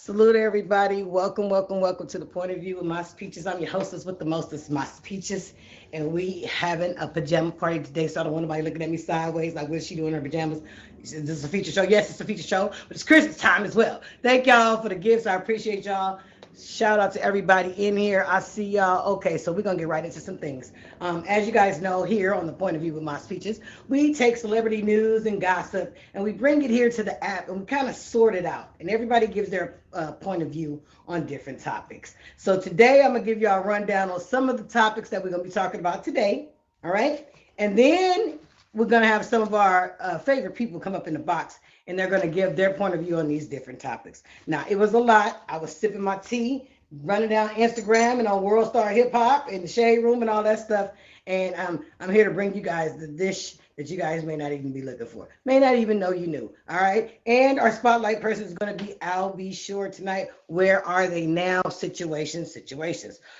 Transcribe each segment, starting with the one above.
Salute everybody. Welcome, welcome, welcome to the Point of View with Moss Peaches. I'm your hostess with the mostest, Moss Peaches, and we having a pajama party today. So I don't want nobody looking at me sideways like, what is she doing in her pajamas? This is a feature show. Yes, it's a feature show, but it's Christmas time as well. Thank y'all for the gifts. I appreciate y'all. Shout out to everybody in here. I see y'all. Okay, so we're gonna get right into some things. As you guys know, here on the Point of View with My Speeches, we take celebrity news and gossip, and we bring it here to the app, and we kind of sort it out, and everybody gives their point of view on different topics. So today, I'm gonna give y'all a rundown on some of the topics that we're gonna be talking about today. All right, and then we're gonna have some of our favorite people come up in the box, and they're going to give their point of view on these different topics. Now, it was a lot. I was sipping my tea, running down Instagram and on World Star Hip Hop and the Shade Room and all that stuff. And I'm here to bring you guys the dish that you guys may not even be looking for, may not even know you knew. All right. And our spotlight person is going to be Al B. Shore tonight. Where are they now? Situations.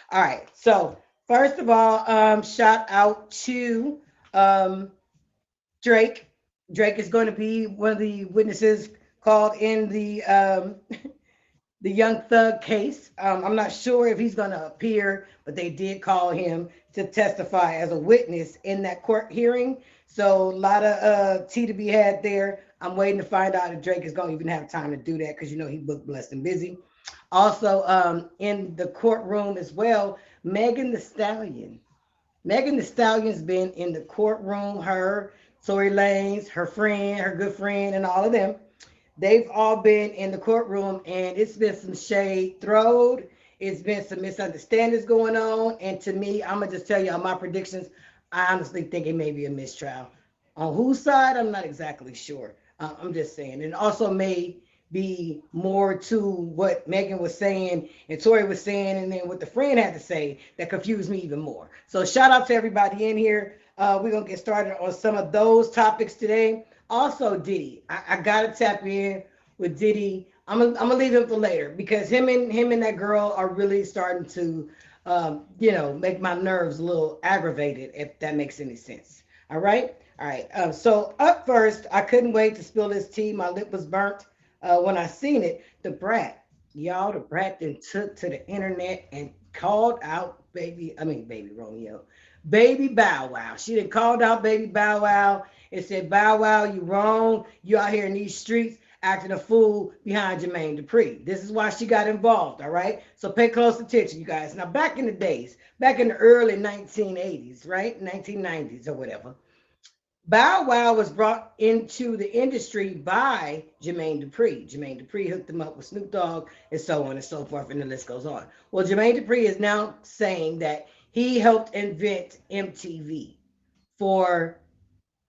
All right. So, first of all, shout out to Drake. Drake is going to be one of the witnesses called in the Young Thug case. I'm not sure if he's going to appear, but they did call him to testify as a witness in that court hearing. So a lot of tea to be had there. I'm waiting to find out if Drake is going to even have time to do that because you know he booked, blessed, and busy. Also, in the courtroom as well, Megan Thee Stallion. Megan Thee Stallion's been in the courtroom. Tory Lanez, her friend, her good friend, and all of them. They've all been in the courtroom, and it's been some shade thrown. It's been some misunderstandings going on. And to me, I'm going to just tell y'all my predictions. I honestly think it may be a mistrial. On whose side, I'm not exactly sure. I'm just saying. And also may be more to what Megan was saying and Tory was saying, and then what the friend had to say that confused me even more. So shout out to everybody in here. We're going to get started on some of those topics today. Also, Diddy. I got to tap in with Diddy. I'm gonna leave him for later because him and that girl are really starting to, make my nerves a little aggravated, if that makes any sense. All right? All right. So up first, I couldn't wait to spill this tea. My lip was burnt when I seen it. The Brat. Y'all, the Brat then took to the internet and called out baby Romeo. Baby Bow Wow. She done called out Baby Bow Wow and said, Bow Wow, you wrong. You out here in these streets acting a fool behind Jermaine Dupri. This is why she got involved, all right? So pay close attention, you guys. Now, back in the days, back in the early 1980s, right? 1990s or whatever, Bow Wow was brought into the industry by Jermaine Dupri. Jermaine Dupri hooked him up with Snoop Dogg and so on and so forth, and the list goes on. Well, Jermaine Dupri is now saying that he helped invent MTV for,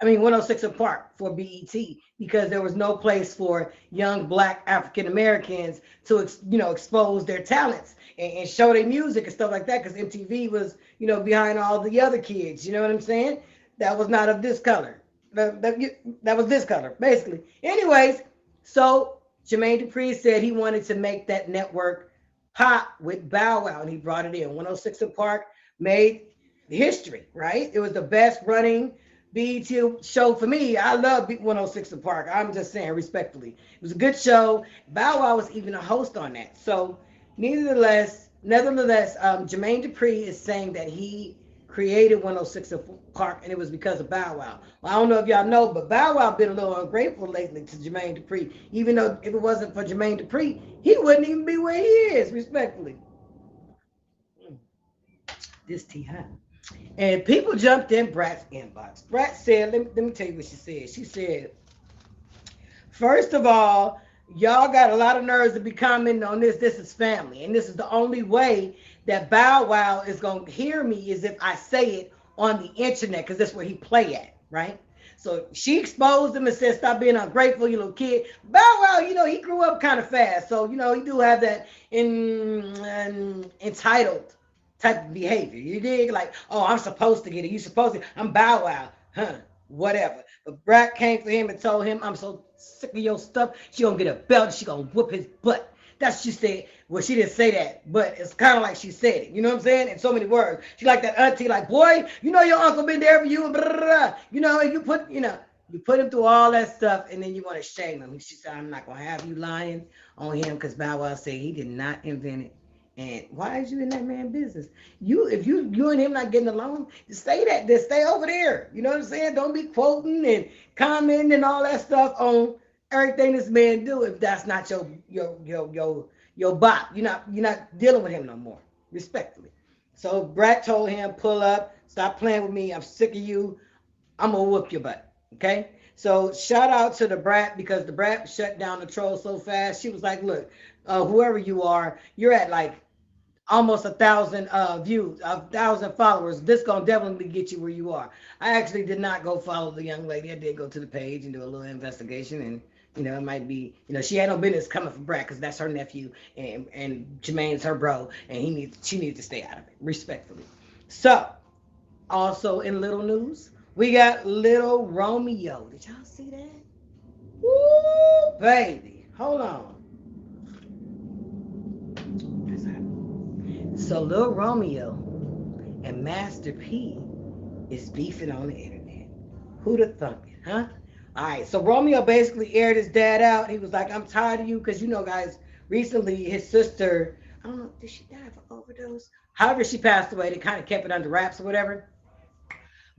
106 and Park for BET because there was no place for young Black African Americans to, expose their talents and show their music and stuff like that because MTV was, behind all the other kids. You know what I'm saying? That was not of this color. That was this color, basically. Anyways, so Jermaine Dupri said he wanted to make that network pop with Bow Wow, and he brought it in. 106 and Park made history, right? It was the best running BET show for me. I love 106 and Park. I'm just saying respectfully. It was a good show. Bow Wow was even a host on that. So nevertheless, Jermaine Dupri is saying that he created 106 and Park and it was because of Bow Wow. Well, I don't know if y'all know, but Bow Wow been a little ungrateful lately to Jermaine Dupri. Even though if it wasn't for Jermaine Dupri, he wouldn't even be where he is, respectfully. This tea hot. And people jumped in Brat's inbox. Brat said, let me tell you what she said. She said, first of all, y'all got a lot of nerves to be commenting on this. This is family. And this is the only way that Bow Wow is going to hear me is if I say it on the internet because that's where he play at, right? So she exposed him and said, stop being ungrateful, you little kid. Bow Wow, he grew up kind of fast. So, he do have that entitled type of behavior. You dig? Like, oh, I'm supposed to get it. You supposed to. I'm Bow Wow. Whatever. But Brat came for him and told him, I'm so sick of your stuff. She gonna get a belt. She gonna whoop his butt. That's what she said. Well, she didn't say that, but it's kind of like she said it. You know what I'm saying? In so many words. She like that auntie, like, boy, your uncle been there for you, and blah, blah, blah. And you put, You put him through all that stuff, and then you want to shame him. She said, "I'm not gonna have you lying on him because Bow Wow said he did not invent it." And why is you in that man business? If you and him not getting along, just stay just stay over there. You know what I'm saying? Don't be quoting and commenting and all that stuff on everything this man do if that's not your bop. You're not dealing with him no more, respectfully. So Brat told him, pull up, stop playing with me. I'm sick of you. I'm gonna whoop your butt. Okay. So shout out to the Brat because the Brat shut down the troll so fast. She was like, look, whoever you are, you're at like almost 1,000 views, 1,000 followers. This gonna definitely get you where you are. I actually did not go follow the young lady. I did go to the page and do a little investigation, and it might be, she had no business coming for Brad because that's her nephew, and Jermaine's her bro, and she needs to stay out of it, respectfully. So, also in little news, we got Little Romeo. Did y'all see that? Woo, baby. Hold on. So Lil Romeo and Master P is beefing on the internet. Who'd have thunk it, huh? All right, so Romeo basically aired his dad out. He was like, I'm tired of you, because guys, recently his sister, I don't know, did she die of an overdose? However, she passed away. They kind of kept it under wraps or whatever.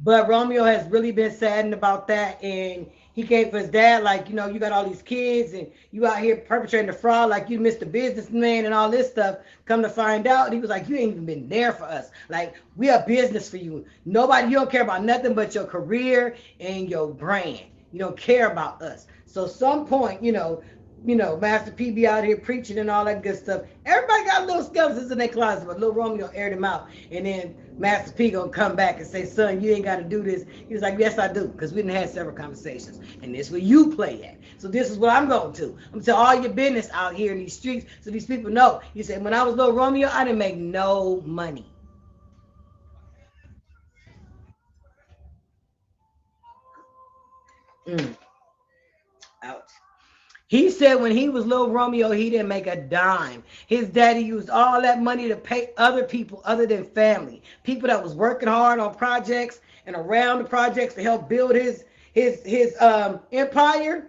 But Romeo has really been saddened about that, and he came for his dad, like, you got all these kids, and you out here perpetrating the fraud, like you missed the businessman and all this stuff. Come to find out, he was like, you ain't even been there for us. Like, we are business for you. You don't care about nothing but your career and your brand. You don't care about us. So some point, Master P be out here preaching and all that good stuff. Everybody got little skeletons in their closet, but Lil Romeo aired him out. And then Master P gonna come back and say, son, you ain't got to do this. He was like, yes, I do, because we done had several conversations. And this is where you play at. So this is what I'm going to. I'm going to tell all your business out here in these streets so these people know. He said, when I was Lil Romeo, I didn't make no money. Mm, ouch. He said when he was Lil Romeo, he didn't make a dime. His daddy used all that money to pay other people other than family. People that was working hard on projects and around the projects to help build his empire.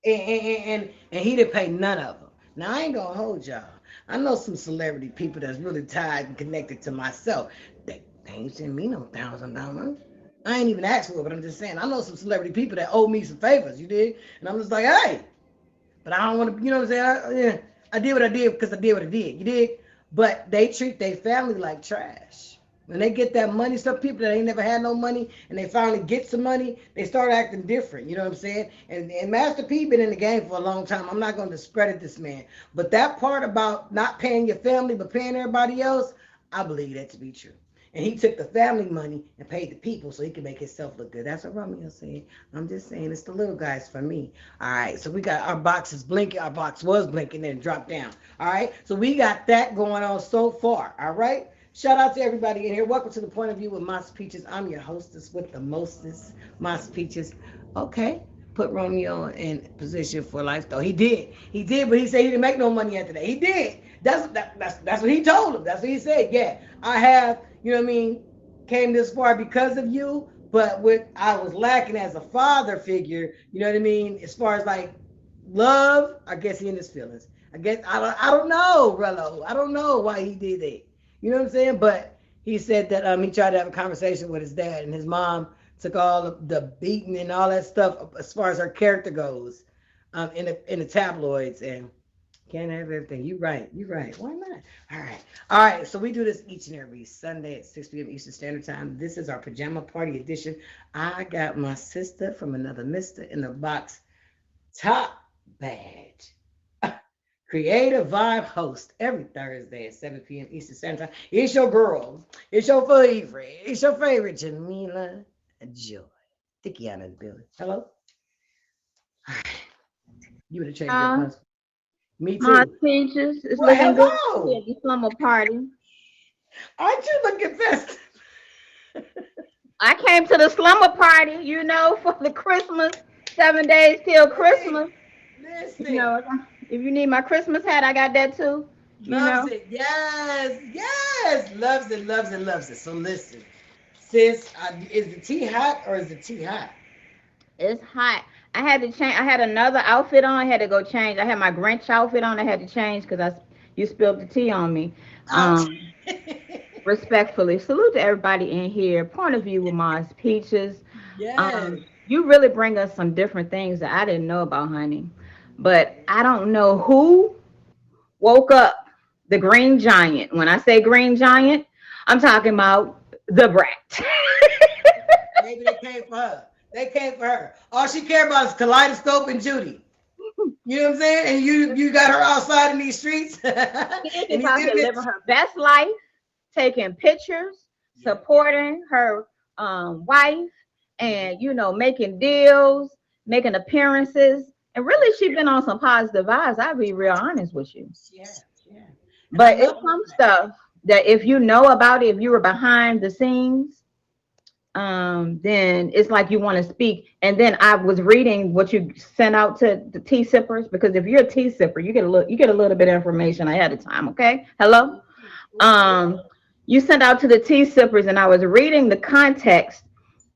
And he didn't pay none of them. Now I ain't gonna hold y'all. I know some celebrity people that's really tied and connected to myself. They ain't send me no $1,000. I ain't even asked for it, but I'm just saying I know some celebrity people that owe me some favors. You did, and I'm just like, hey, but I don't want to. You know what I'm saying? I did what I did because I did what I did. You did, but they treat their family like trash. When they get that money, some people that ain't never had no money and they finally get some money, they start acting different. You know what I'm saying? And Master P been in the game for a long time. I'm not going to discredit this man. But that part about not paying your family but paying everybody else, I believe that to be true. And he took the family money and paid the people so he could make himself look good. That's what Romeo said. I'm just saying it's the little guys for me. All right, so we got our boxes blinking. Our box was blinking, then dropped down. All right, so we got that going on so far. All right. Shout out to everybody in here. Welcome to the Point of View with Mas Peaches. I'm your hostess with the mostest, Mas Peaches. Okay, put Romeo in position for life, though. He did, but he said he didn't make no money after that. He did. That's what he told him. That's what he said. Yeah, I have, came this far because of you, but what I was lacking as a father figure, you know what I mean? As far as like love, I guess he in his feelings. I don't know, Rello. I don't know why he did that. You know what I'm saying? But he said that he tried to have a conversation with his dad, and his mom took all of the beating and all that stuff as far as her character goes in the tabloids, and can't have everything. You're right. Why not? All right. So we do this each and every Sunday at 6 p.m. Eastern Standard Time. This is our pajama party edition. I got my sister from another mister in the box top badge. Creative Vibe host every Thursday at 7 p.m. Eastern Standard Time. It's your girl. It's your favorite. It's your favorite, Jamila Joy. Tikiana in the building. Hello? You would have changed your post. Me too. My Peaches is well, looking hello. good at the slumber party. Aren't you looking festive? I came to the slumber party, for the Christmas, 7 days till Christmas. Listen. If you need my Christmas hat, I got that too. Loves it. Yes. Loves it. So listen, sis, is the tea hot or is the tea hot? It's hot. I had to change. I had another outfit on. I had to go change. I had my Grinch outfit on. I had to change because you spilled the tea on me. Ouch. Um, Respectfully, salute to everybody in here. Point of view with Mars Peaches. Yes. You really bring us some different things that I didn't know about, honey. But I don't know who woke up the green giant. When I say green giant, I'm talking about the brat. Maybe they came for her. They came for her. All she cared about is Kaleidoscope and Judy. You know what I'm saying? And you got her outside in these streets. She is And just these out here living idiots. her best life, taking pictures, supporting her wife, and making deals, making appearances. And really, she's been on some positive vibes. I'll be real honest with you. Yeah, yeah. And I But it's love some that. stuff that if you know about it, if you were behind the scenes, then it's like you want to speak. And then I was reading what you sent out to the tea sippers, because if you're a tea sipper, you get a little bit of information ahead of time. Okay, hello. Um, you sent out to the tea sippers, and I was reading the context,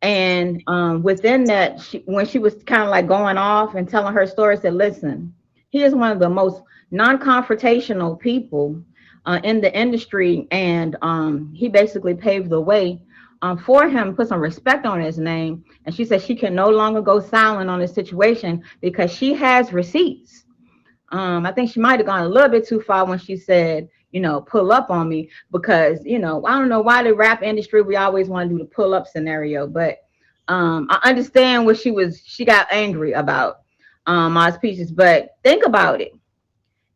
and within that, when she was kind of like going off and telling her story, said, "Listen, he is one of the most non-confrontational people in the industry, and he basically paved the way for him, put some respect on his name." And she said she can no longer go silent on this situation because she has receipts. I think she might have gone a little bit too far when she said, pull up on me, because, I don't know why the rap industry, we always want to do the pull up scenario, but I understand what she got angry about, Mars Peaches. But think about it.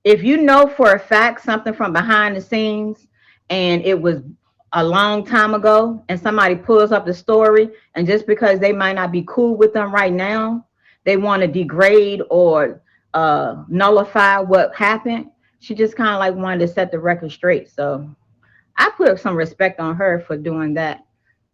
If you know for a fact something from behind the scenes and it was a long time ago, and somebody pulls up the story, and just because they might not be cool with them right now, they want to degrade or nullify what happened. She just kind of like wanted to set the record straight. So I put some respect on her for doing that.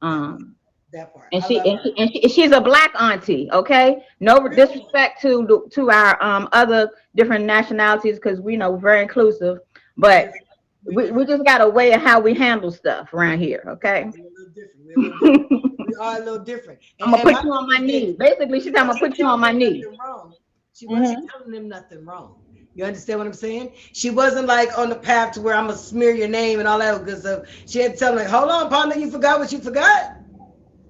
That part. Um, That part. and I she love and, her. she, and she, she's a black auntie. Okay, no Really? disrespect to our other different nationalities, because we know we're very inclusive, but Different. We we different. just got a way of how we handle stuff around here. Okay. We're a little different. We're a little different. We are a little different. I'm gonna And my put you on thing my is this: knee. Basically, she's she talking, I'm gonna wasn't put you on telling my them knee. nothing wrong. She wasn't Hmm. telling them nothing wrong. You understand what I'm saying? She wasn't like on the path to where I'm gonna smear your name and all that good stuff. She had to tell them like, hold on, partner, you forgot what you forgot.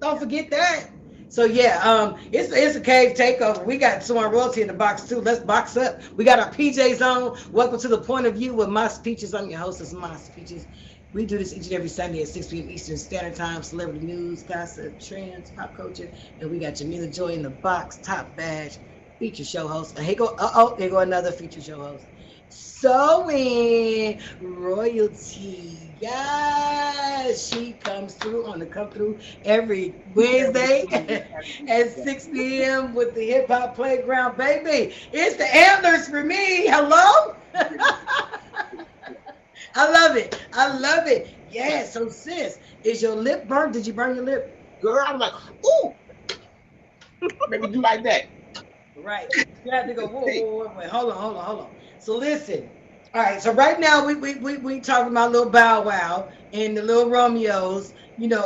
Don't forget that. So yeah, it's a cave takeover. We got Soren Royalty in the box too. Let's box up. We got our PJs on. Welcome to the point of view with Moss Peaches. I'm your hostess, Moss Peaches. We do this each and every Sunday at 6 p.m. Eastern Standard Time. Celebrity news, gossip, trends, pop culture, and we got Jamila Joy in the box, top badge, feature show host. And here go another feature show host. So in royalty, yes, she comes through on the come through every Wednesday at 6 p.m. with the hip hop playground, baby. It's the antlers for me. Hello. I love it. I love it. Yeah. So sis, is your lip burnt? Did you burn your lip? Girl, I'm like, ooh, maybe do like that. Right. You have to go. Whoa, whoa, whoa, wait. Hold on. So listen. All right. So right now we talking about little Bow Wow and the little Romeos,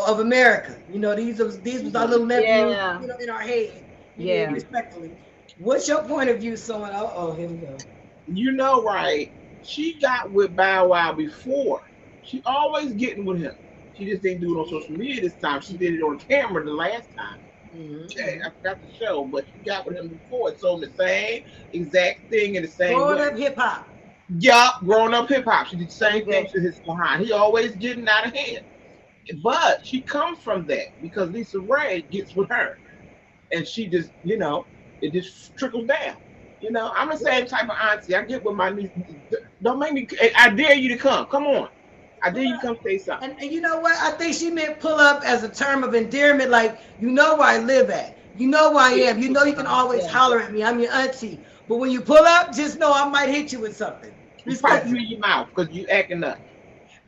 of America. These was our little nephews, Yeah, in our head. yeah. Respectfully. What's your point of view, someone? Oh, here we go. You know, right? She got with Bow Wow before. She always getting with him. She just didn't do it on social media this time. She did it on camera the last time. Okay, Mm-hmm. I forgot the show, but she got with him before. It told him the same exact thing in the same Growing way. up hip hop. Yup, growing up hip hop. She did the There we same thing go. to his behind. He always getting out of hand. But she comes from that because Lisa Ray gets with her. And she just, it just trickles down. I'm the same type of auntie. I get with my niece. Don't make me. I dare you to come. Come on. I dare you to come say something. And you know what? I think she meant pull up as a term of endearment, like you know where I live at. You know where I am. You know you can always Yeah. holler at me. I'm your auntie. But when you pull up, just know I might hit you with something. You pipe you Respectfully. in your mouth because you acting up.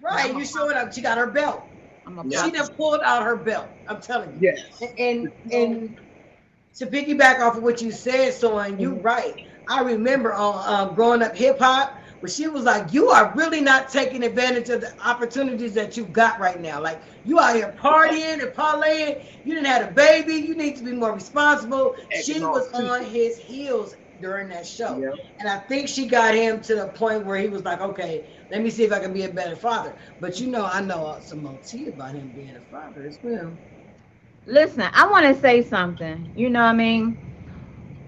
Right. You showing up. She got her belt. I'm a Yeah. She pop. done pulled out her belt. I'm telling you. Yes. And to piggyback off of what you said, Soren, you're Mhm. right. I remember on growing up hip hop but she was like, you are really not taking advantage of the opportunities that you got right now. Like, you out here partying and parlaying. You didn't have a baby. You need to be more responsible. She was on his heels during that show. Yeah. And I think she got him to the point where he was like, okay, let me see if I can be a better father. But I know some more tea about him being a father as well. Listen, I want to say something. You know what I mean?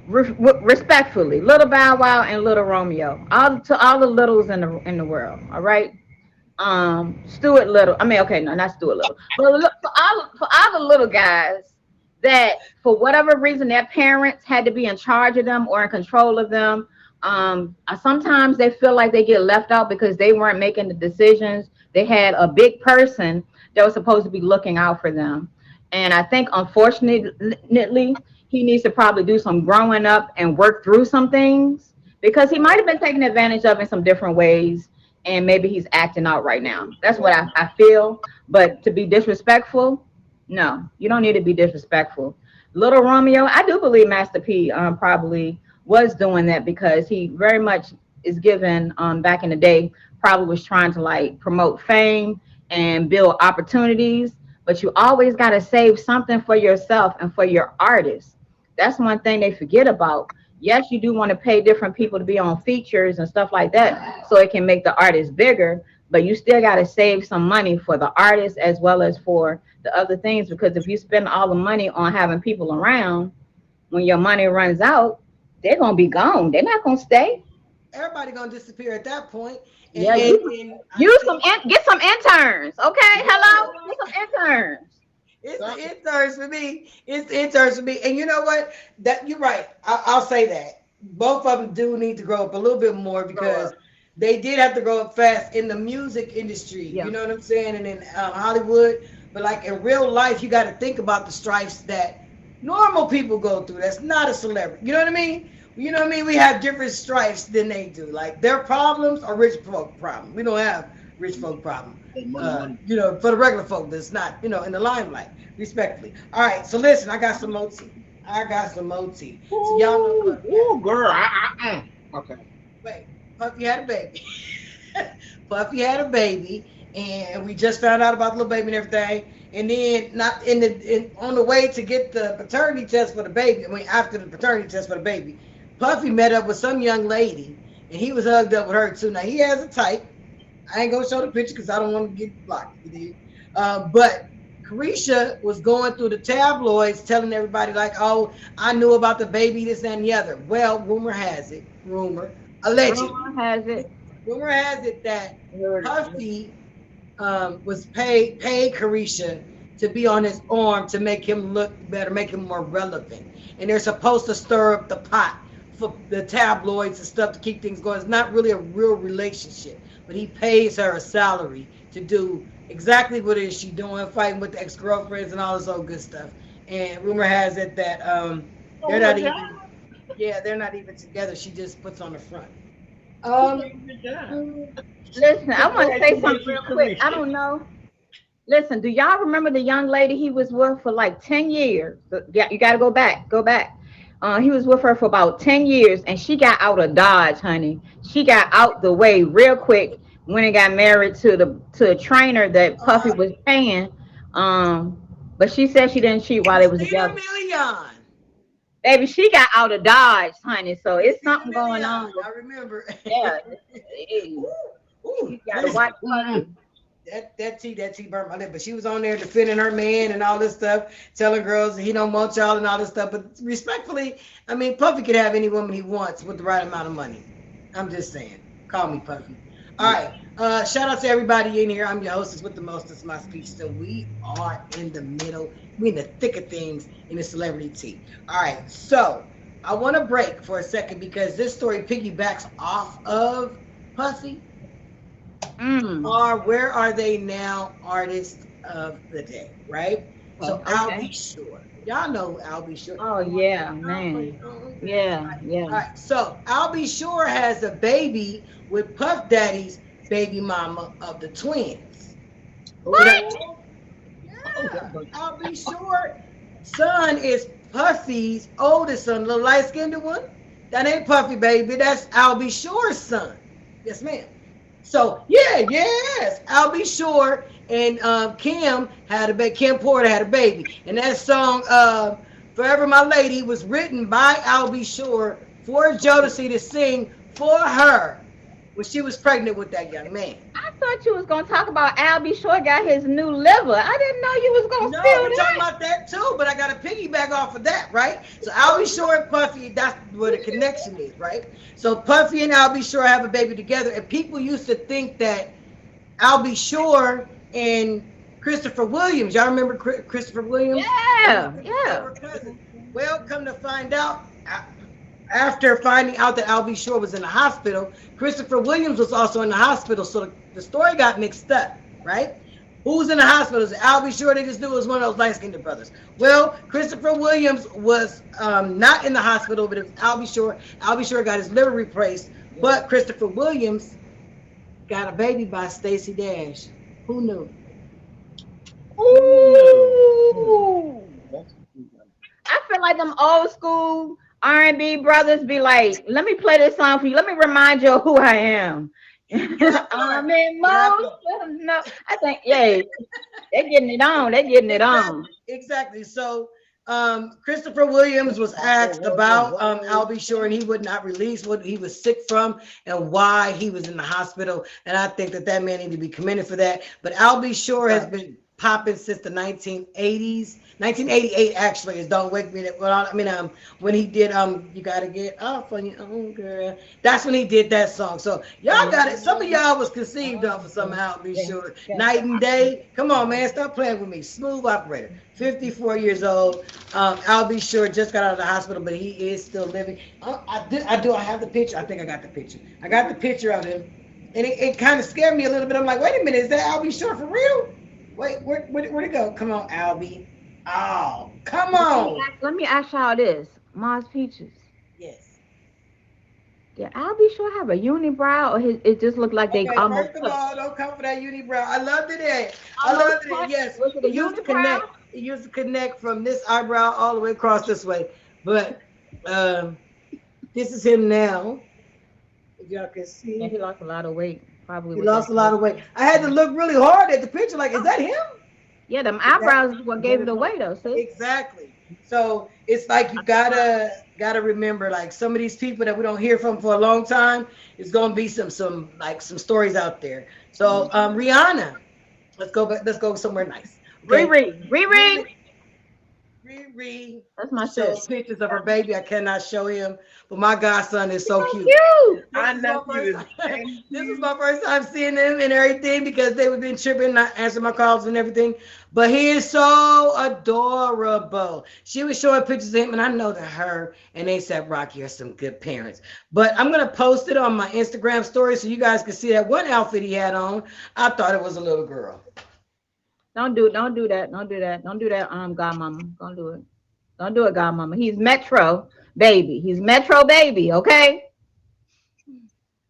Respectfully, Little Bow Wow and Little Romeo, all to all the littles in the world. All right. Stuart Little. I mean, okay, no, not Stuart Little. But look, for all the little guys that for whatever reason their parents had to be in charge of them or in control of them. Sometimes they feel like they get left out because they weren't making the decisions. They had a big person that was supposed to be looking out for them. And I think, unfortunately, he needs to probably do some growing up and work through some things because he might have been taken advantage of in some different ways. And maybe he's acting out right now. That's what I feel. But to be disrespectful, no, you don't need to be disrespectful. Little Romeo, I do believe Master P probably was doing that because he very much is given back in the day, probably was trying to like promote fame and build opportunities. But you always got to save something for yourself and for your artists. That's one thing they forget about. Yes, you do want to pay different people to be on features and stuff like that so it can make the artist bigger, but you still got to save some money for the artist as well as for the other things, because if you spend all the money on having people around, when your money runs out, they're going to be gone. They're not going to stay. Everybody going to disappear at that point. Yeah, get some interns, okay? Hello? Get some interns. It's the interns for me. It's the interns for me. And you know what? That you're right. I'll say that. Both of them do need to grow up a little bit more because they did have to grow up fast in the music industry. Yeah. You know what I'm saying? And in Hollywood. But like in real life, you got to think about the strifes that normal people go through. That's not a celebrity. You know what I mean? You know what I mean? We have different strifes than they do. Like their problems are rich folk problems. We don't have rich folk problems. For the regular folk that's not, in the limelight, respectfully. All right, so listen, I got some more tea. So y'all know. Ooh, girl. Okay. Wait, Puffy had a baby. Puffy had a baby, and we just found out about the little baby and everything. And then on the way to get the paternity test for the baby, after the paternity test for the baby, Puffy met up with some young lady, and he was hugged up with her too. Now he has a type. I ain't gonna show the picture because I don't want to get blocked. But Carisha was going through the tabloids telling everybody like, oh, I knew about the baby, this and the other. Well, rumor has it that Puffy was paid Carisha to be on his arm to make him look better, make him more relevant. And they're supposed to stir up the pot for the tabloids and stuff to keep things going. It's not really a real relationship. But he pays her a salary to do exactly what it is she's doing, fighting with the ex-girlfriends and all this old good stuff. And rumor has it that they're not even together. She just puts on the front. Listen, I want to say something real quick. I don't know. Listen, do y'all remember the young lady he was with for like 10 years? You got to go back. He was with her for about 10 years, and she got out of Dodge, honey. She got out the way real quick when he got married to a trainer that Puffy was paying. But she said she didn't cheat while they was together. Baby, she got out of Dodge, honey. So it's something going on. I remember. Yeah. You gotta watch Puffy. That tea burnt my lip, but she was on there defending her man and all this stuff, telling girls he don't want y'all and all this stuff. But respectfully, I mean, Puffy could have any woman he wants with the right amount of money. I'm just saying. Call me Puffy. All right. Shout out to everybody in here. I'm your hostess with the most. It's my speech. So we are in the middle. We in the thick of things in the celebrity tea. All right. So I want to break for a second because this story piggybacks off of Puffy. Or where are they now? Artist of the day, right? So okay. I'll Be Sure. Y'all know I'll Be Sure. Oh yeah, man. Yeah. All right. So I'll Be Sure has a baby with Puff Daddy's baby mama of the twins. What? Yeah. I'll Be Sure son is Puffy's oldest son, the light-skinned one. That ain't Puffy, baby. That's I'll Be Sure's son. Yes, ma'am. So yeah, yes, I'll be sure. And Kim had a baby. Kim Porter had a baby, and that song "Forever My Lady" was written by Al B. Sure for Jodeci to sing for her when she was pregnant with that young man. I thought you was gonna talk about Albie Shore got his new liver. I didn't know you was gonna No, spill we're talking that. about that too, but I got to piggyback off of that, right? So Al B. Sure and Puffy, that's where the connection is, right? So Puffy and Al B. Sure have a baby together, and people used to think that Al B. Sure and Christopher Williams. Y'all remember Christopher Williams? Yeah, They yeah. were cousins. Well, come to find out, after finding out that Al B. Sure was in the hospital, Christopher Williams was also in the hospital. So the story got mixed up, right? Who was in the hospital? Was it Al B. Sure? They just knew it was one of those light-skinned brothers. Well, Christopher Williams was not in the hospital, but it was Al B. Sure. Al B. Sure got his liver replaced, but Christopher Williams got a baby by Stacey Dash. Who knew? Ooh. I feel like them old school R&B brothers be like, let me play this song for you. Let me remind you of who I am. I'm in motion. No, I think, yeah, they're getting it on. They're getting it on. Exactly. So Christopher Williams was asked about Al B. Sure, and he would not release what he was sick from and why he was in the hospital. And I think that man needed to be commended for that. But Al B. Sure has been popping since the 1980s. 1988 actually is "Don't Wake Me." Well, I mean, when he did "You Gotta Get Off on Your Own Girl," that's when he did that song. So y'all got it. Some of y'all was conceived off of some Al B. Sure. Night and Day. Come on, man, stop playing with me. Smooth operator. 54 years old. Al B. Sure just got out of the hospital, but he is still living. I have the picture. I think I got the picture. I got the picture of him, and it kind of scared me a little bit. I'm like, wait a minute, is that Al B. Sure for real? Wait, where'd it go? Come on, Albie. Oh, come on. Let me ask y'all this. Mars Peaches. Yes. Did Albie Shore have a unibrow or it just looked like they Okay, almost first of all, don't come for that unibrow. I loved it. I loved it. Yes. Was it a It used to unibrow? connect. It used to connect from this eyebrow all the way across this way. But this is him now. If y'all can see. Yeah, he lost a lot of weight. Probably. He with lost that a lot of weight. I had to look really hard at the picture. Like, is that him? Yeah, them eyebrows is what gave it away though, see? Exactly. So it's like you gotta remember, like some of these people that we don't hear from for a long time, it's gonna be some stories out there. So Rihanna, let's go somewhere nice. Okay. Riri. That's my So sis. pictures of her baby. I cannot show him, but my godson is so cute. I know you. This is my first time seeing them and everything because they have been tripping, not answering my calls and everything. But he is so adorable. She was showing pictures of him, and I know that her and A$AP Rocky are some good parents. But I'm gonna post it on my Instagram story so you guys can see that one outfit he had on. I thought it was a little girl. Don't do that. Don't do that, godmama. Don't do it. Don't do it, godmama. He's Metro baby. Okay?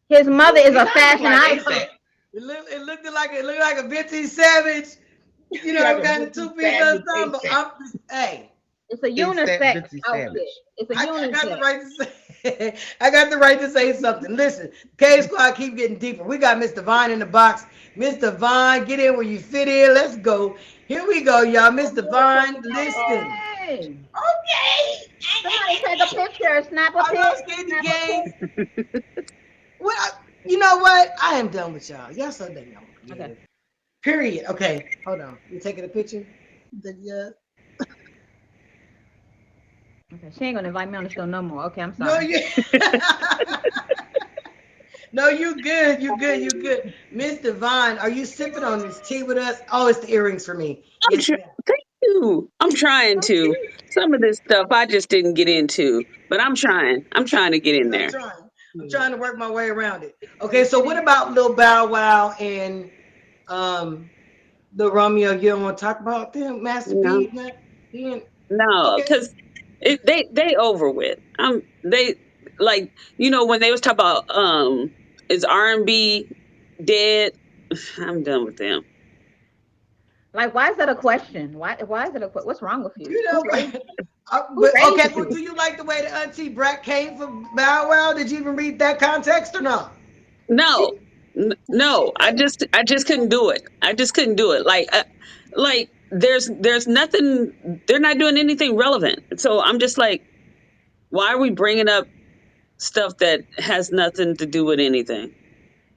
His mother is a fashion icon. It looked like a vintage Savage. You know, Like a got the vintage two-piece Savage on, but I'm just, hey. It's a unisex outfit. It's a unisex. I got the right to say. I got the right to say something. Listen, K Squad keep getting deeper. We got Mr. Vine in the box. Mr. Vine, get in where you fit in. Let's go. Here we go, y'all. Mr. Vine, listen. Hey, Okay. somebody take a picture. Snap a I love picture. Skinny Gang. Well, you know what? I am done with y'all. Y'all so dang young. Okay. Period. Okay, hold on. You taking a picture? Yeah. Okay, she ain't gonna invite me on the show no more. Okay, I'm No, sorry. you. No, you good. You good. You good. Mr. Vine, are you sipping on this tea with us? Oh, it's the earrings for me. I'm Yes, trying. ma'am. Thank you. I'm trying to. Some of this stuff I just didn't get into, but I'm trying. I'm trying to get in I'm there. trying. I'm trying to work my way around it. Okay, so what about Lil Bow Wow and the Romeo? You don't want to talk about them, Master No, P? He ain't- no, Okay. because they over with. They like when they was talking about is R&B dead? I'm done with them. Like, why is that a question? Why is it a question? What's wrong with you? You know, Who raised but raised okay. you? Well, do you like the way the Auntie Brat came from Bow Wow? Did you even read that context or not? No, no, I just couldn't do it. I just couldn't do it. Like there's nothing. They're not doing anything relevant. So I'm just like, why are we bringing up stuff that has nothing to do with anything?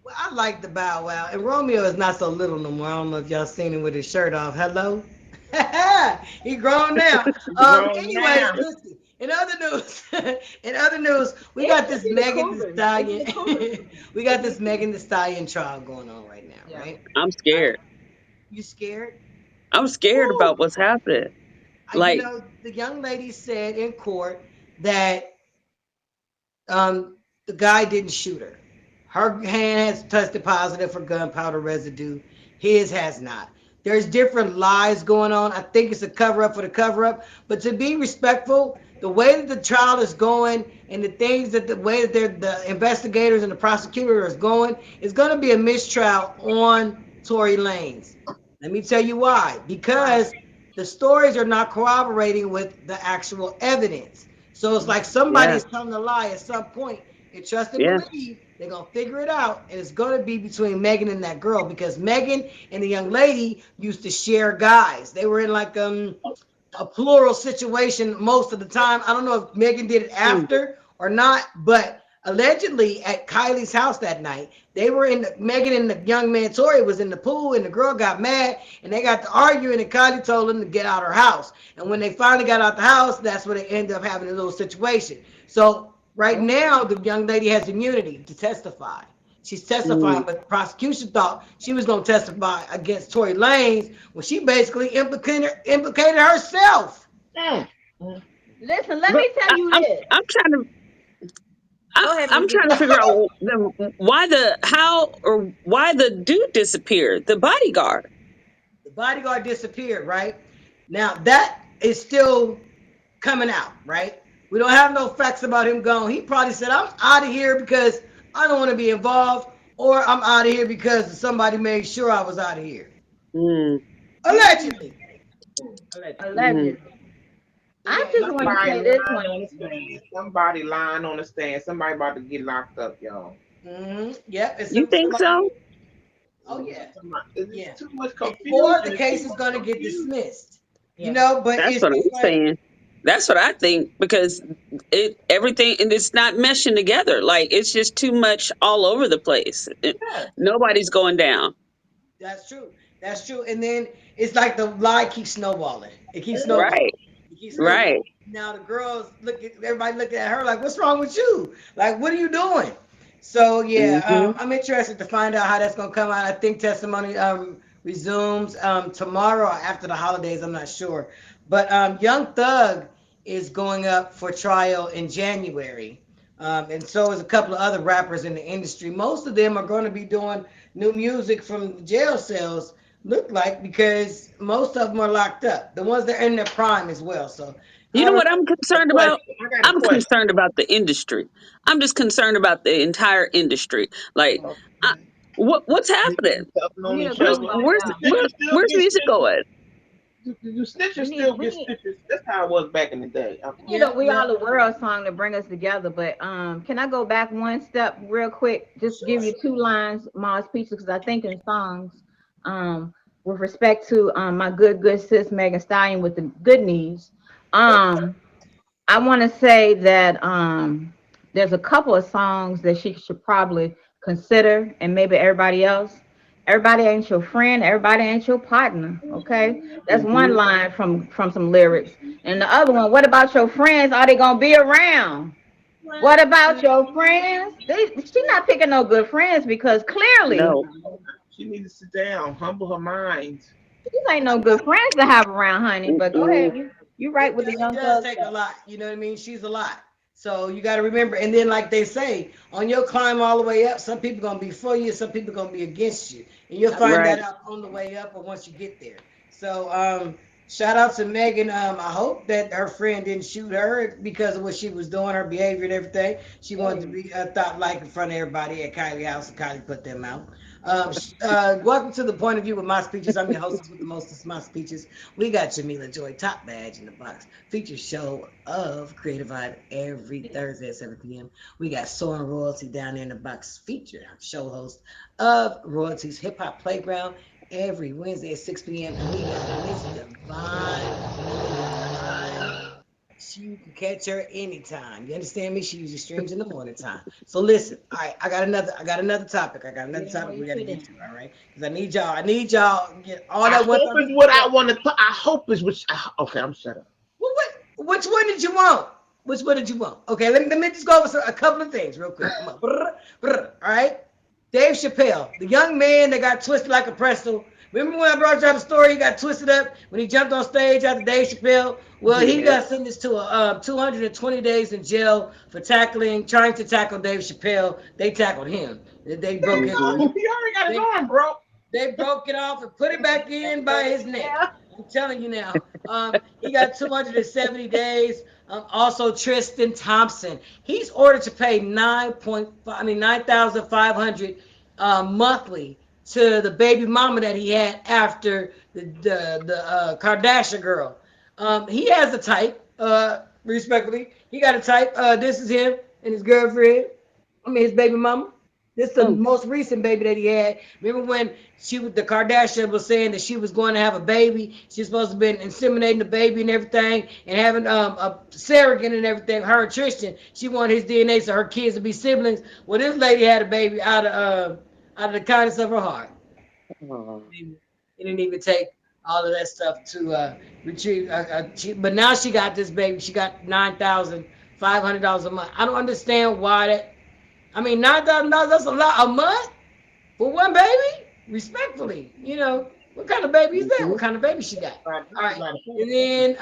Well, I like the Bow Wow, and Romeo is not so little no more. I don't know if y'all seen him with his shirt off. Hello, he grown now. Grown Anyways, now. listen. In other news, in other news, we It's got this the Megan Thee Cougars. Stallion. It's the Cougars. We got this Megan Thee Stallion trial going on right now, Yeah. right? I'm Uh, scared. you scared? I'm scared Woo! about what's happening. You Like, know, the young lady said in court that the guy didn't shoot her. Her hand has tested positive for gunpowder residue. His has not. There's different lies going on. I think it's a cover up for the cover up. But to be respectful, the way that the trial is going and the things that the way that the investigators and the prosecutor is going, is going to be a mistrial on Tory Lanez. Let me tell you why. Because the stories are not corroborating with the actual evidence. So it's like somebody yeah, is telling a lie at some point. And trust and yeah. believe they're gonna figure it out, and it's gonna be between Megan and that girl because Megan and the young lady used to share guys. They were in like a plural situation most of the time. I don't know if Megan did it Mm, after or not, but allegedly at Kylie's house that night, they were in Megan and the young man Tori was in the pool, and the girl got mad, and they got to arguing, and Kylie told them to get out her house. And when they finally got out the house, that's where they ended up having a little situation. So right now, the young lady has immunity to testify. She's testifying, mm. but the prosecution thought she was going to testify against Tory Lanez when she basically implicated herself. Mm, mm. Listen, let But me tell you this. I'm trying to Go ahead, I'm trying Vicky. to figure out why the how or why the dude disappeared, the bodyguard. The bodyguard disappeared, right? Now that is still coming out, right? We don't have no facts about him gone. He probably said, I'm out of here because I don't want to be involved, or I'm out of here because somebody made sure I was out of here. Mm, Allegedly. Allegedly. mm. Allegedly. So I yeah, just it's want to Somebody say this lying one. on the stand. Somebody lying on the stand. Somebody about to get locked up, y'all. yep, it's You think somebody. so? Oh yeah. It's Yeah. just too much Or confusion. the It's too case is much going to get confusion. dismissed. You Yeah. know, but That's it's what I'm just like saying. That's what I think because it everything and it's not meshing together. Like it's just too much all over the place. Yeah. Nobody's going down. that's true. That's true. And then it's like the lie keeps snowballing. It keeps snowballing. Right. It keeps snowballing. Right. Now the girls look at everybody looking at her like, "What's wrong with you? Like, what are you doing?" So yeah, Hmm. I'm interested to find out how that's gonna come out. I think testimony resumes tomorrow or after the holidays. I'm not sure, but Young Thug is going up for trial in January, and so is a couple of other rappers in the industry. Most of them are going to be doing new music from the jail cells. Look like because most of them are locked up. The ones that are in their prime as well. So You I know don't what know. I'm A concerned question. about? I got a I'm question. concerned about the industry. I'm just concerned about the entire industry. Like, I, Okay. what's happening? Snitches helping We on need to each bring Where's other. somebody where's up. where's Get music stitches. going? You snitches We need still we get need stitches. That's how it was back in the day. we need a Yeah, We yeah. Are the World song to bring us together. But can I go back one step real quick? Just give you two lines, Mars Pizza, because I think in songs, with respect to my good sis Megan Stallion with the good news. I want to say that there's a couple of songs that she should probably consider, and maybe everybody else. Everybody ain't your friend. Everybody ain't your partner. Okay, that's one Hmm. line from some lyrics, and the other one. What about your friends? Are they gonna be around? What about your friends? She's not picking no good friends because clearly No. She needs to sit down, humble her mind. these ain't no good friends to have around, honey. But go Mm-mm. ahead, you right with the It young does thug take a stuff. lot. You know what I mean? She's a lot. So you got to remember. And then, like they say, on your climb all the way up, some people gonna be for you, some people gonna be against you, and you'll That's find right. Right. that out on the way up or once you get there. So Shout out to Megan. I hope that her friend didn't shoot her because of what she was doing, her behavior and everything. She wanted to be thought like in front of everybody at Kylie house, and Kylie put them out. Welcome to the point of view with my speeches. I'm your hostess with the mostest my speeches. We got Jamila Joy, top badge in the box, feature show of Creative Vibe every Thursday at 7 p.m. We got Soaring Royalty down there in the box, feature show host of Royalty's Hip Hop Playground every Wednesday at 6 p.m. And we got Miss Divine in the time. You can catch her anytime. You understand me? She usually streams in the morning time. So listen, all right, I got another topic. I got another topic we gotta get to, all right? Because I need y'all to get all I that one hope time. is what I want to. I hope is which. Okay, I'm shut up. Which one did you want? Which one did you want? Okay, let me just go over a couple of things real quick. Come on. All right. Dave Chappelle, the young man that got twisted like a pretzel. Remember when I brought y'all the story? He got twisted up when he jumped on stage after Dave Chappelle. Well, he Yeah. got sentenced to 220 days in jail for trying to tackle Dave Chappelle. They tackled him. They broke his. Hmm. He already got his They, arm, bro. they broke it off and put it back in by his neck. I'm telling you now. He got 270 days. Also, Tristan Thompson. He's ordered to pay 9,500 monthly to the baby mama that he had after the Kardashian girl. He has a type. Respectfully, he got a type. This is him and his girlfriend. I mean, his baby mama. This is the Oh, most recent baby that he had. Remember when the Kardashian was saying that she was going to have a baby? She's supposed to have been inseminating the baby and everything, and having a surrogate and everything. Her and Tristan, she wanted his DNA so her kids would be siblings. Well, this lady had a baby out of the kindness of her heart. oh. It didn't even take all of that stuff to retrieve. But now she got this baby. She got $9,500 a month. I don't understand why that. I mean, $9,000, that's a lot a month for one baby. Respectfully, what kind of baby is that? Mhm. What kind of baby she got? Right, All right. right. And then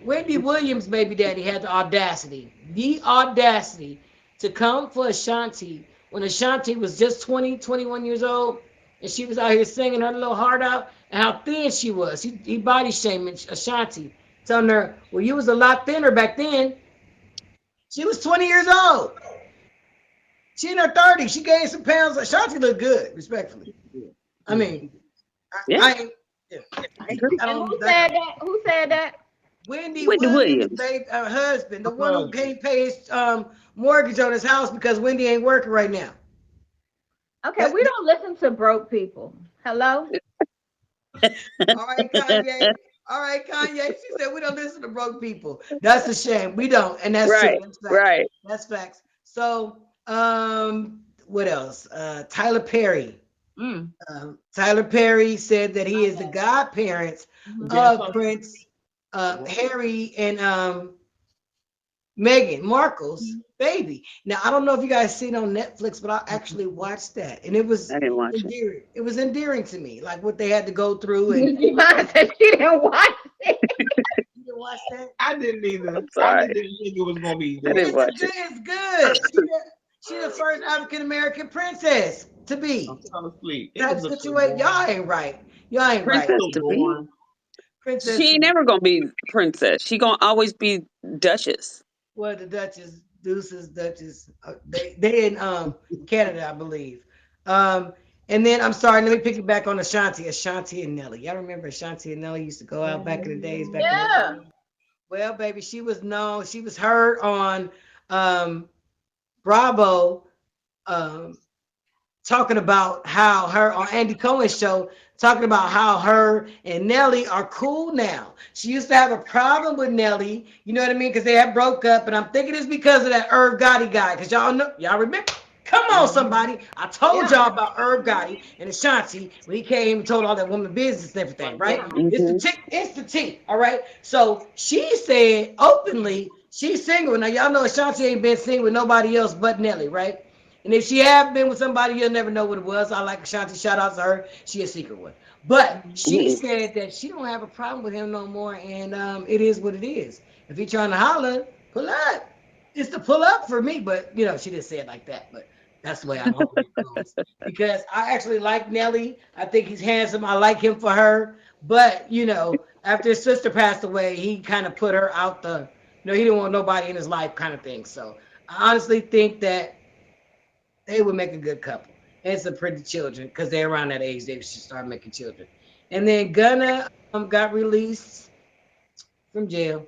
Wendy Williams' baby daddy had the audacity to come for Ashanti when Ashanti was just 20, 21 years old, and she was out here singing her little heart out and how thin she was. He body shaming Ashanti, telling her, well, you was a lot thinner back then. She was 20 years old. She in her 30s. She gained some pounds. Ashanti looked good, respectfully. I mean, Yeah. I ain't. Yeah, I And don't. who said that? Who said that? Wendy Whitney Williams, Williams. babe, her husband, the one who can't pay his mortgage on his house because Wendy ain't working right now. Okay, That, we don't listen to broke people. Hello? all right, Kanye. All right, Kanye. She said we don't listen to broke people. That's a shame. We don't, and that's true. Right. That's facts. Right. That's facts. So, what else? Tyler Perry. Mm. Tyler Perry said that he is the godparents Yes, of Prince Harry and Meghan Markle's baby. Now, I don't know if you guys seen on Netflix, but I actually watched that, and it was I didn't watch it. endearing. It was endearing to me, like what they had to go through. And Yvonne said she didn't watch it. you didn't watch that? I didn't either. I'm I sorry. just didn't think it was gonna be I that. didn't watch it. It's good. She's the first African American princess to I'm be. falling asleep. It Type was a so situation. boring. Y'all ain't right. Y'all ain't right. Princess So to be. boring. Princess She to ain't be. never gonna be princess. She gonna always be Duchess. Well, the Duchess, Deuces, Duchess, they in Canada, I believe. Um, and then I'm sorry, let me pick it back on Ashanti and Nelly. Y'all remember Ashanti and Nelly used to go out back in the days, back in the Yeah. day? Well, baby, she was known. She was heard on Bravo, um, talking about how her on Andy Cohen's show, talking about how her and Nelly are cool now. She used to have a problem with Nelly, you know what I mean? Because they had broke up, and I'm thinking it's because of that Irv Gotti guy. Because y'all remember? Come on, somebody. I told y'all about Irv Gotti and Ashanti when he came and told all that woman business and everything, right? Hmm. It's the tea, all right? So she said openly, she's single. Now, y'all know Ashanti ain't been single with nobody else but Nelly, right? And if she have been with somebody, you'll never know what it was. I like Ashanti. Shout out to her. She a secret one. But she said that she don't have a problem with him no more, and it is what it is. If he trying to holler, pull up. It's the pull up for me, but she didn't say it like that. But that's the way I'm hoping it goes. Because I actually like Nelly. I think he's handsome. I like him for her. But after his sister passed away, he kind of put her out the, he didn't want nobody in his life kind of thing. So I honestly think that they would make a good couple. And some pretty children because they're around that age. They should start making children. And then Gunna got released from jail.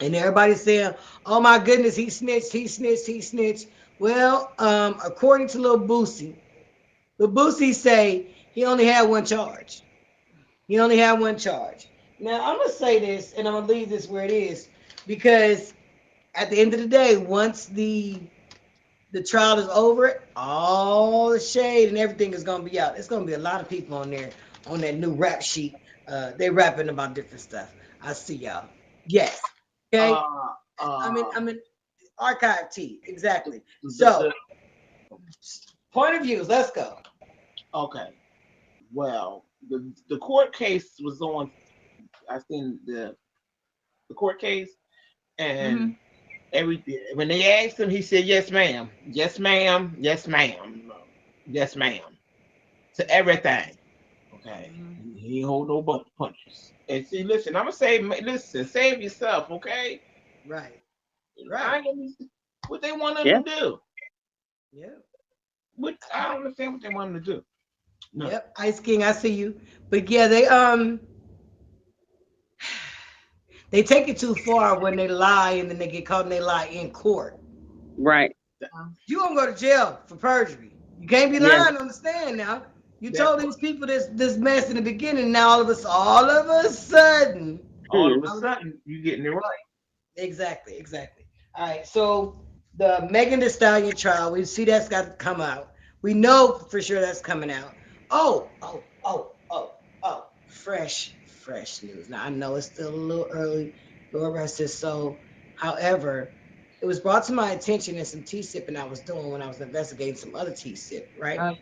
And everybody's saying, oh my goodness, he snitched, he snitched, he snitched. Well, according to Lil Boosie say he only had one charge. He only had one charge. Now, I'm going to say this, and I'm going to leave this where it is, because at the end of the day, once the trial is over, all the shade and everything is going to be out. It's going to be a lot of people on there on that new rap sheet. They rapping about different stuff. I see y'all. Yes. Okay. I'm in archive T. Exactly. So, point of views. Let's go. Okay. Well, the court case was on. I seen the court case, and everything. When they asked him, he said, "Yes, ma'am. Yes, ma'am. Yes, ma'am. Yes, ma'am." To everything. Okay. He ain't hold no punches. And see, listen, I'm gonna say, listen, save yourself, okay? Right. Right. What they want them Yeah. to do? Yeah. I don't understand what they want them to do. No. Yep. Ice King, I see you. But yeah, they take it too far when they lie and then they get caught and they lie in court. Right. You gonna go to jail for perjury. You can't be lying on the stand now. You told these people this mess in the beginning. Now all of a sudden, you getting it right. Exactly. All right. So the Megan Thee Stallion trial, we see that's got to come out. We know for sure that's coming out. Oh. Fresh news. Now I know it's still a little early. Lord rest his soul. However, it was brought to my attention in some T-sipping I was doing when I was investigating some other T-sip, right?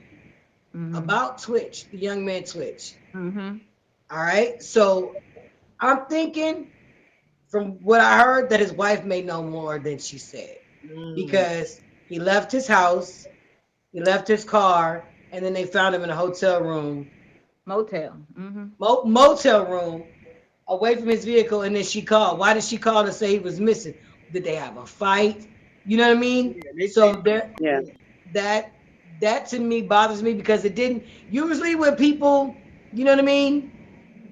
About Twitch, the young man Twitch. All right. So I'm thinking, from what I heard, that his wife may know more than she said, because he left his house, he left his car, and then they found him in a hotel room, motel room, away from his vehicle. And then she called. Why did she call to say he was missing? Did they have a fight? You know what I mean? So that to me bothers me, because it didn't. Usually when people, you know what I mean,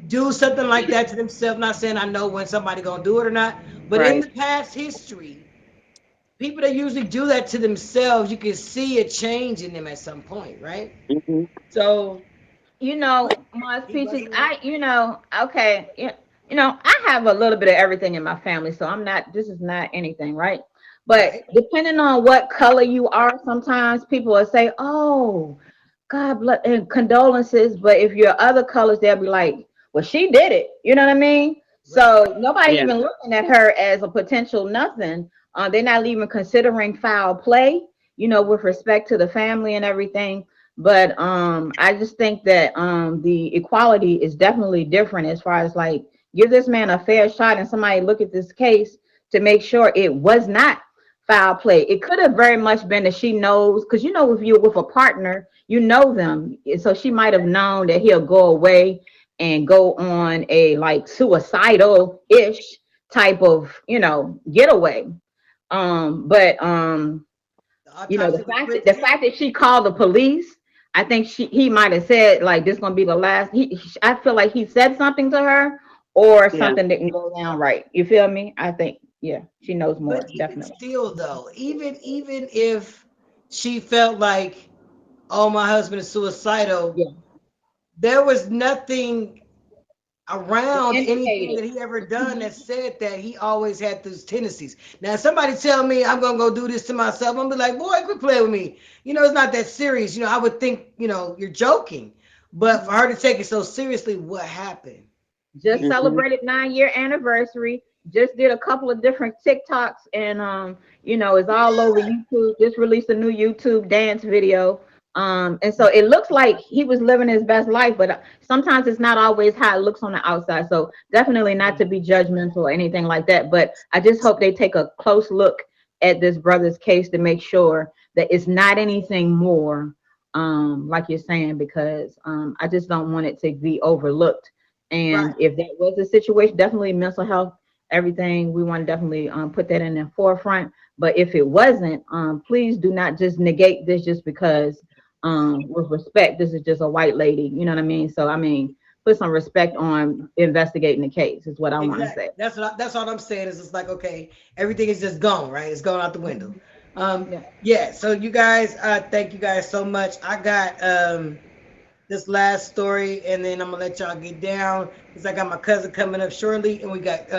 do something like that to themselves, not saying I know when somebody gonna do it or not, but in the past history, people that usually do that to themselves, you can see a change in them at some point, right? So my speeches, okay, I have a little bit of everything in my family, so this is not anything, right? But depending on what color you are, sometimes people will say, oh, God bless and condolences. But if you're other colors, they'll be like, well, she did it. You know what I mean? So nobody even looking at her as a potential nothing. They're not even considering foul play, with respect to the family and everything. But I just think that the equality is definitely different, as far as like, give this man a fair shot and somebody look at this case to make sure it was not foul play. It could have very much been that she knows, because if you're with a partner, you know them. So she might have known that he'll go away and go on a like suicidal-ish type of, getaway. But the fact that she called the police, I think he might have said like, this gonna be the last. I feel like he said something to her, or something didn't go down right. You feel me? I think she knows more. But even definitely. still, though, even if she felt like, oh, my husband is suicidal, there was nothing around anything that he ever done that said that he always had those tendencies. Now, if somebody tell me I'm gonna go do this to myself, I'm gonna be like, boy, quit playing with me. It's not that serious. I would think, you're joking. But for her to take it so seriously, what happened? Just celebrated 9-year anniversary. Just did a couple of different TikToks, and it's all over YouTube. Just released a new YouTube dance video. And so it looks like he was living his best life, but sometimes it's not always how it looks on the outside. So definitely not to be judgmental or anything like that. But I just hope they take a close look at this brother's case to make sure that it's not anything more, like you're saying, because I just don't want it to be overlooked And Right. if that was the situation, definitely mental health, everything, we want to definitely put that in the forefront. But if it wasn't, please do not just negate this just because, with respect, this is just a white lady. You know what I mean? So, I mean, put some respect on investigating the case, is what I want to Exactly. say. That's all I'm saying is it's like, okay, everything is just gone, right? It's going out the window. Yeah. Yeah, so you guys, thank you guys so much. I got this last story and then I'm gonna let y'all get down because I got my cousin coming up shortly and we got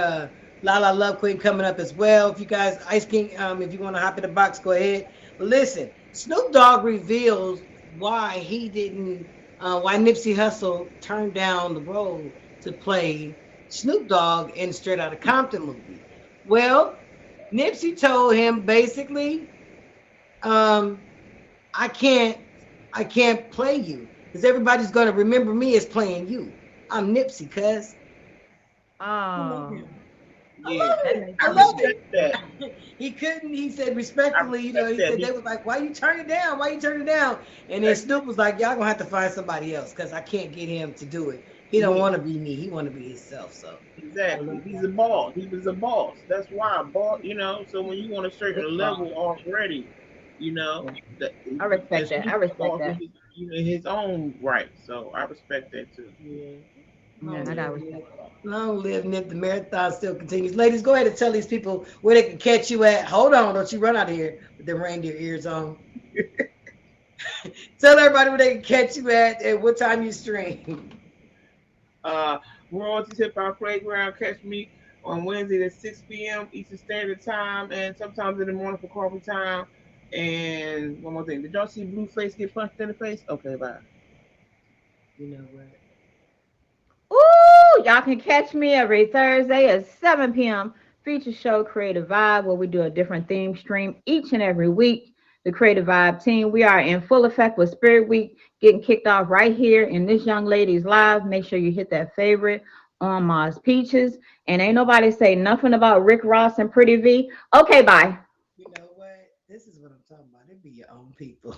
Lala Love Queen coming up as well. If you guys Ice King, if you want to hop in the box, go ahead. But listen, Snoop Dogg reveals why Nipsey Hussle turned down the role to play Snoop Dogg in Straight Outta Compton movie. Well, Nipsey told him basically, um, I can't I can't play you because everybody's gonna remember me as playing you. I'm Nipsey, cuz. I love Oh, him. I Yeah, love that it. makes I I sense. love respect that. it. He couldn't, he said I respectfully, respect he that. said they was like, why you turn it down? Why you turn it down? And then Like, Snoop was like, y'all gonna have to find somebody else because I can't get him to do it. He don't yeah, want to be me. He want to be himself. So I exactly. love He's a that. boss. He was a boss. That's why boss. So when you on a certain Big level ball. already, you know Yeah. that I respect and that. I Snoop respect boss in that. his own right. So I respect that too. Yeah. Yeah, Long I gotta live Nip. respect that. Long live Nip. The marathon still continues. Ladies, go ahead and tell these people where they can catch you at. Hold on, don't you run out of here with the reindeer ears on. Tell everybody where they can catch you at and what time you stream. Uh, Royalty Hip Hop Playground. Catch me on Wednesday at 6 p.m. Eastern Standard Time, and sometimes in the morning for coffee time. And one more thing, did y'all see Blueface get punched in the face? Okay, bye. You know what? Ooh, y'all can catch me every Thursday at 7 p.m. Feature show Creative Vibe, where we do a different theme stream each and every week. The Creative Vibe team, we are in full effect with Spirit Week, getting kicked off right here in this young lady's live. Make sure you hit that favorite on Mars Peaches. And ain't nobody say nothing about Rick Ross and Pretty V. Okay, bye. You know what? This is what I'm talking about. It be your own people.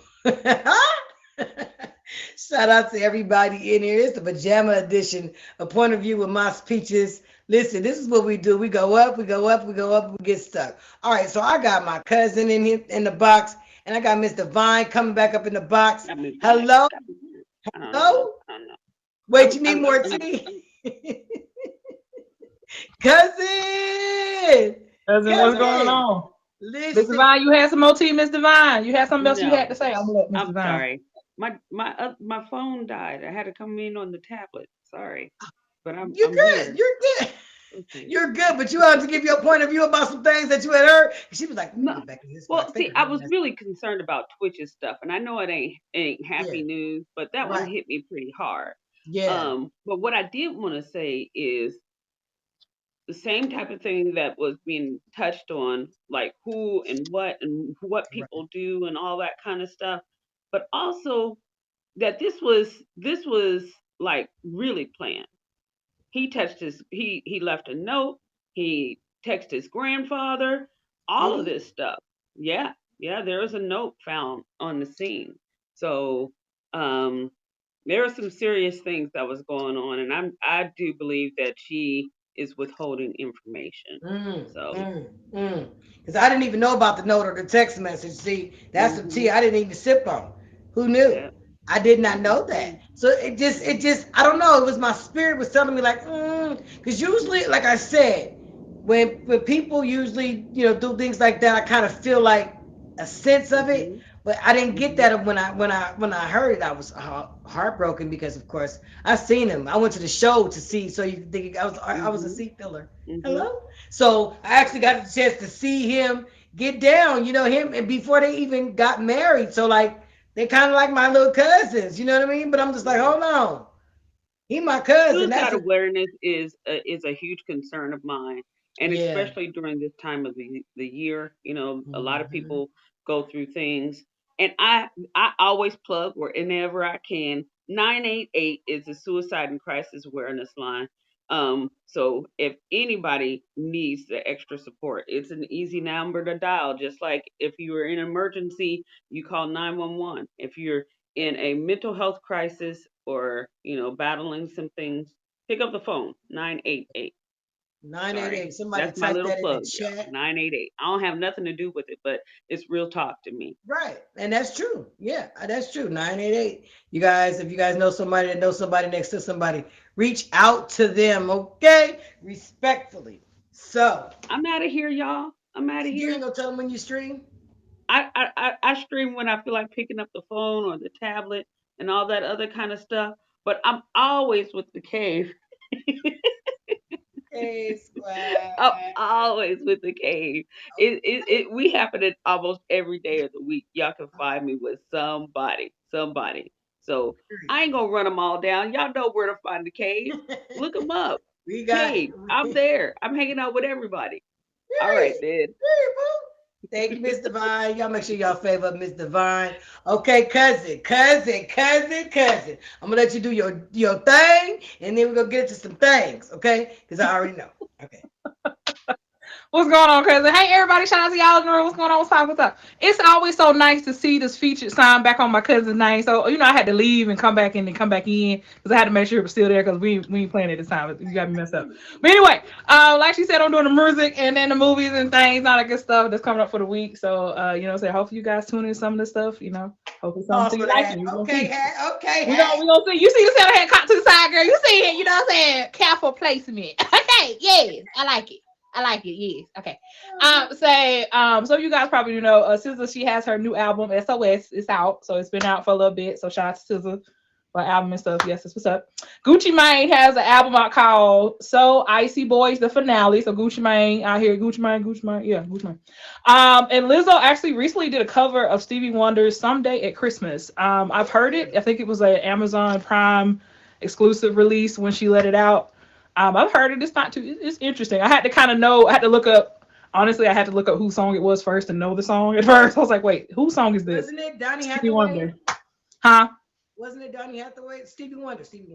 Shout out to everybody in here. It's the pajama edition, a point of view with Moss Peaches. Listen, this is what we do. We go up, we go up, we go up, we get stuck. All right, so I got my cousin in here in the box, and I got Miss Divine coming back up in the box. Got me back. Hello, Got me back. I don't know. hello. I don't know. Wait, you need more I'm tea, cousin. Cousin, what's going Cousin, on? Miss listen. Divine, you had some more tea, Miss Divine. You had something else you had no. to say. I'm gonna let Miss I'm Divine. sorry. My phone died. I had to come in on the tablet. Sorry, but You're I'm good. here. You're good. Okay. You're good, but you have to give your point of view about some things that you had heard. She was like, "Let me No. get back in this box." Well, They see, got I her was messed really up. concerned about Twitch's stuff, and I know it ain't Yeah, happy news, but that one right. hit me pretty hard. Yeah, But what I did want to say is the same type of thing that was being touched on, like who and what right. people do and all that kind of stuff, but also that this was like really planned. He left a note, he texted his grandfather, Did all of he? this stuff. Yeah, yeah, there was a note found on the scene. So um there are some serious things that was going on, and I do believe that she is withholding information. So Because I didn't even know about the note or the text message. See, that's some tea mhm, I didn't even sip on. Who knew? yeah, I did not know mhm, that. So it mhm, just, I don't know. It was my spirit was telling me like, because usually, like I said, when people usually, do things like that, I kind of feel like a sense of it. mhm, But I didn't get mhm, that when I heard it. I was heartbroken because, of course, I seen him. I went to the show to see. So you can think I was a mhm, seat filler. mhm. Hello. So I actually got the chance to see him get down. Him and before they even got married. So like they kind of like my little cousins. You know what I mean? But I'm just like, Yeah. hold on, he my cousin. That's Suicide a awareness is a huge concern of mine, and yeah. especially during this time of the year. A lot of Hmm. people go through things, and I always plug whenever I can. 988 is the suicide and crisis awareness line. So if anybody needs the extra support, it's an easy number to dial. Just like if you are in an emergency, you call 911. If you're in a mental health crisis or battling some things, Pick up the phone. 988. 988. Somebody That's my type little that in plug, the y'all. chat. 988. I don't have nothing to do with it, but it's real talk to me. Right. And that's true. Yeah, that's true. 988. You guys, if you guys know somebody that knows somebody next to somebody, reach out to them, okay? Respectfully. So, I'm out of here, y'all. I'm out of you ain't here. gonna tell them when you stream? I stream when I feel like picking up the phone or the tablet and all that other kind of stuff. But I'm always with the cave. Hey, squad. I'm always with the cave. We happen it almost every day of the week. Y'all can find me with somebody. So I ain't gonna run them all down. Y'all know where to find the cave. Look them up. We got Cave. I'm there. I'm hanging out with everybody. All Period. right, then. Period, boo. Thank you, Miss Divine. Y'all make sure y'all favor Miss Divine. Okay, cousin. I'm gonna let you do your thing, and then we're gonna get into some things, okay? Because I already know. Okay. What's going on, cousin? Hey, everybody. Shout out to y'all. What's going on? What's up? It's always so nice to see this featured sign back on my cousin's name. So, I had to leave and come back in because I had to make sure it was still there because we ain't playing it this time. You got me messed up. But anyway, like she said, I'm doing the music and then the movies and things, all that good stuff that's coming up for the week. So, hopefully you guys tune in some of this stuff, hopefully something you like. Okay. We're gonna see. You see the center head caught to the side, girl. You see it, you know what I'm saying? Careful placement. Okay, yes, I like it. Yes. Okay. So you guys probably know SZA, she has her new album, SOS. It's out. So it's been out for a little bit. So shout out to SZA for album and stuff. Yes, that's what's up. Gucci Mane has an album out called So Icy Boys, the finale. So Gucci Mane out here. Gucci Mane. Yeah, Gucci Mane. And Lizzo actually recently did a cover of Stevie Wonder's Someday at Christmas. I've heard it. I think it was an Amazon Prime exclusive release when she let it out. I've heard it. It's not too. It's interesting. I had to kind of know. I had to look up. Honestly, I had to look up whose song it was first to know the song at first. I was like, wait, whose song is this? Wasn't it Donny Stevie Hathaway? Wonder. Huh? Wasn't it Donny Hathaway? Stevie Wonder. Stevie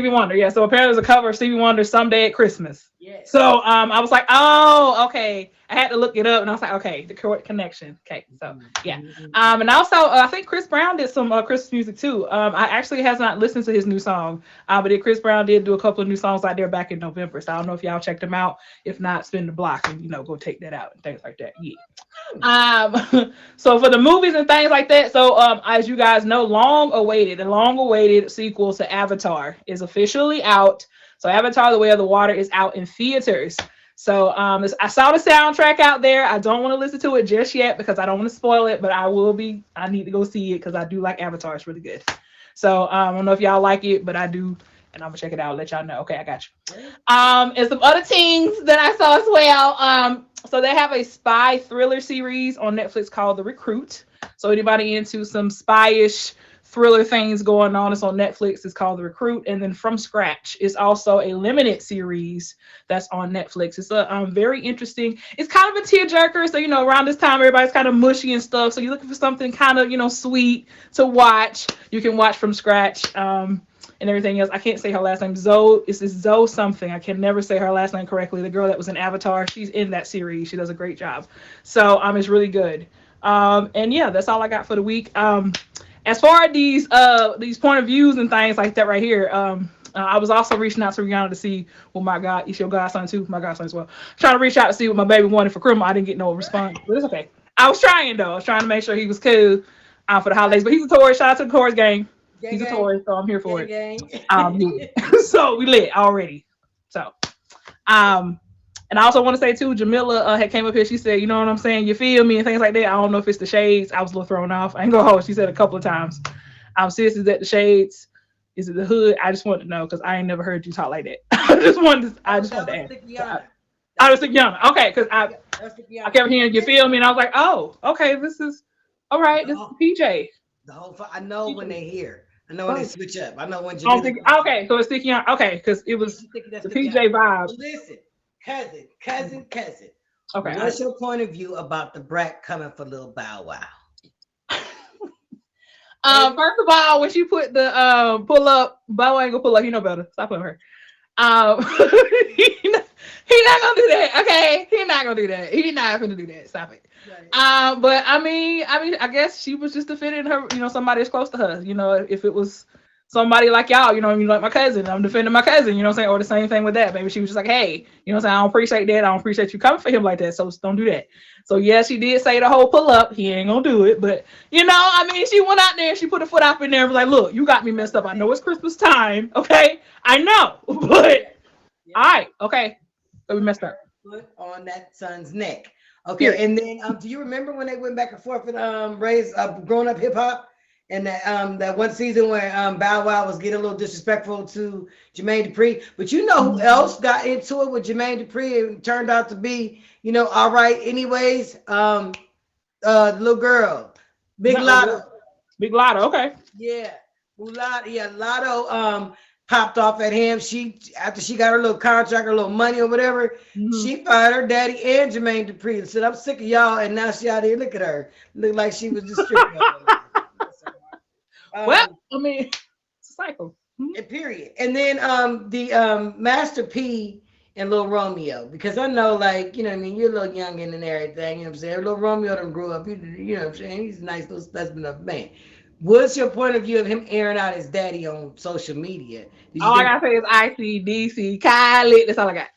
Wonder. Yeah. So apparently, it was a cover of Stevie Wonder Someday at Christmas. Yes. So I was like, oh, okay. I had to look it up, and I was like, okay, the correct connection. Okay. So yeah. And also, I think Chris Brown did some Christmas music too. I actually has not listened to his new song, but Chris Brown did do a couple of new songs out there back in November. So I don't know if y'all checked them out. If not, spin the block and go take that out and things like that. Yeah. So for the movies and things like that, so as you guys know, the long-awaited sequel to Avatar is officially out. So Avatar: The Way of the Water is out in theaters. So I saw the soundtrack out there. I don't want to listen to it just yet because I don't want to spoil it, but I need to go see it because I do like Avatar. It's really good. So I don't know if y'all like it, but I do. And I'm gonna check it out, let y'all know. Okay, I got you. And some other things that I saw as well. So they have a spy thriller series on Netflix called The Recruit. So anybody into some spy-ish thriller things going on, it's on Netflix. It's called The Recruit. And then From Scratch is also a limited series that's on Netflix. It's a very interesting. It's kind of a tearjerker. So around this time everybody's kind of mushy and stuff. So you're looking for something kind of sweet to watch. You can watch From Scratch. And everything else. I can't say her last name. Zoe. It's Zoe something. I can never say her last name correctly. The girl that was in Avatar. She's in that series. She does a great job. So it's really good. And yeah, that's all I got for the week. As far as these point of views and things like that right here, I was also reaching out to Rihanna to see what my God, it's your godson too, my godson as well. Trying to reach out to see what my baby wanted for Christmas. I didn't get no response, but it's okay. I was trying though. I was trying to make sure he was cool for the holidays. But he's a Taurus. Shout out to the Taurus gang. He's a Taurus, so I'm here for it. Yeah. So we lit already. So, and I also want to say too, Jamila had came up here. She said, you know what I'm saying? You feel me and things like that. I don't know if it's the shades. I was a little thrown off. I ain't gonna hold. She said a couple of times. Sis, is that the shades? Is it the hood? I just wanted to know because I ain't never heard you talk like that. I just wanted to ask. I was thinking young. Okay, because I kept hearing you feel me, and I was like, oh, okay, this is all right. This is PJ. The whole. I know when they hear. I know when they switch up. I know when. Okay, so it's sticky on. Okay, because it was the PJ vibe. Listen, cousin. Okay. What's your point of view about the brat coming for Lil Bow Wow? First of all, when she put the pull up, Bow Wow ain't gonna pull up. He know better. Stop putting her. He not gonna do that. Okay, he not gonna do that. He not gonna do that. Stop it. Right. But I mean, I guess she was just defending her. Somebody that's close to her. If it was somebody like y'all, you know what I mean, like my cousin, I'm defending my cousin, you know what I'm saying? Or the same thing with that. Maybe she was just like, hey, you know what I'm saying? I don't appreciate that. I don't appreciate you coming for him like that. So don't do that. So yeah, she did say the whole pull up. He ain't gonna do it. But you know, I mean, she went out there, she put her foot up in there and was like, look, you got me messed up. I know it's Christmas time. Okay. I know, but all right, okay. So we messed up. Foot on that son's neck. Okay, and then do you remember when they went back and forth with Ray's Grown Up Hip Hop, and that one season where Bow Wow was getting a little disrespectful to Jermaine Dupri? But you know who else got into it with Jermaine Dupri and turned out to be, you know, all right anyways? The little girl, Big Lotto. Big Lotto, okay. Yeah, Lotto popped off at him. After she got her little contract, her little money or whatever, she fired her daddy and Jermaine Dupri and said, I'm sick of y'all. And now she out here, look at her. Look like she was just stripping. Well, I mean, it's a cycle. Period. And then the Master P and Lil Romeo, because I know, like, you know what I mean, you're a little youngin' and everything, you know what I'm saying? Lil Romeo done grew up, you know what I'm saying? He's a nice little specimen of a man. What's your point of view of him airing out his daddy on social media? All I gotta say is ICDC, Kylie. That's all I got.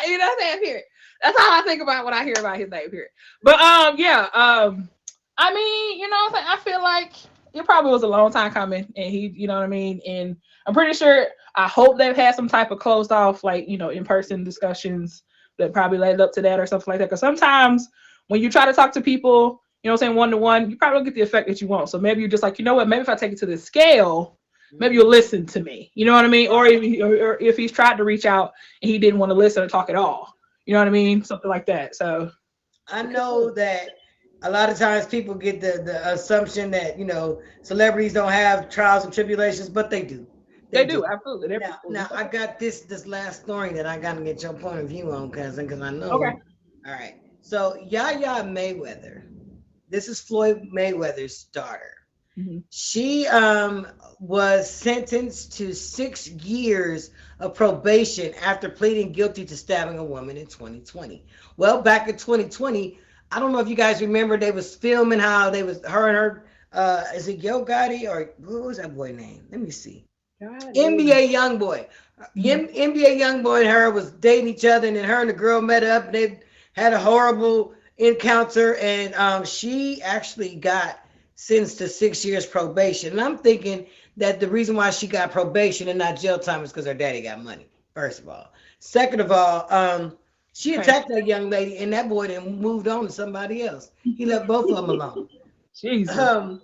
You know what I'm saying? Period. That's all I think about when I hear about his name. Period. But yeah. I mean, you know what I'm saying? I feel like it probably was a long time coming, and he, you know what I mean. And I'm pretty sure. I hope they've had some type of closed off, like, you know, in-person discussions that probably led up to that or something like that. Because sometimes when you try to talk to people, you know what I'm saying, one-to-one, you probably don't get the effect that you want. So maybe you're just like, you know what, maybe if I take it to this scale, maybe you'll listen to me. You know what I mean? Or if he's tried to reach out and he didn't want to listen or talk at all. You know what I mean? Something like that. So I know that a lot of times people get the assumption that, you know, celebrities don't have trials and tribulations, but they do. They do, absolutely. Now I got this last story that I got to get your point of view on, cousin, because I know. Okay. All right. So Yaya Mayweather, this is Floyd Mayweather's daughter. Mm-hmm. She was sentenced to 6 years of probation after pleading guilty to stabbing a woman in 2020. Well, back in 2020, I don't know if you guys remember, they was filming how they was her and her. Is it Yo Gotti or what was that boy name? Let me see. NBA Youngboy. NBA Youngboy and her was dating each other, and then her and the girl met up. And they had a horrible encounter, and she actually got sentenced to 6 years probation. And I'm thinking that the reason why she got probation and not jail time is because her daddy got money, first of all. Second of all, she attacked that young lady, and that boy then moved on to somebody else. He left both of them alone. Jesus.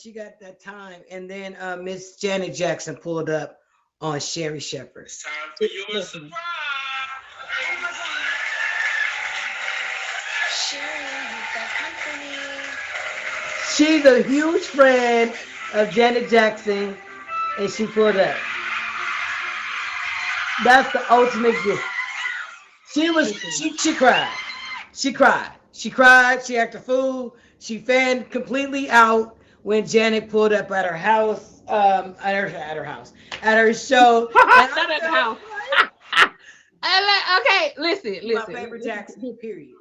She got that time, and then Miss Janet Jackson pulled up on Sherry Shepherd. It's time for your surprise. She's a huge friend of Janet Jackson, and she pulled up. That's the ultimate gift. She cried. She cried. She acted a fool. She fanned completely out when Janet pulled up at her house, at her show. Not at the house. Okay, listen. My favorite Jackson, period.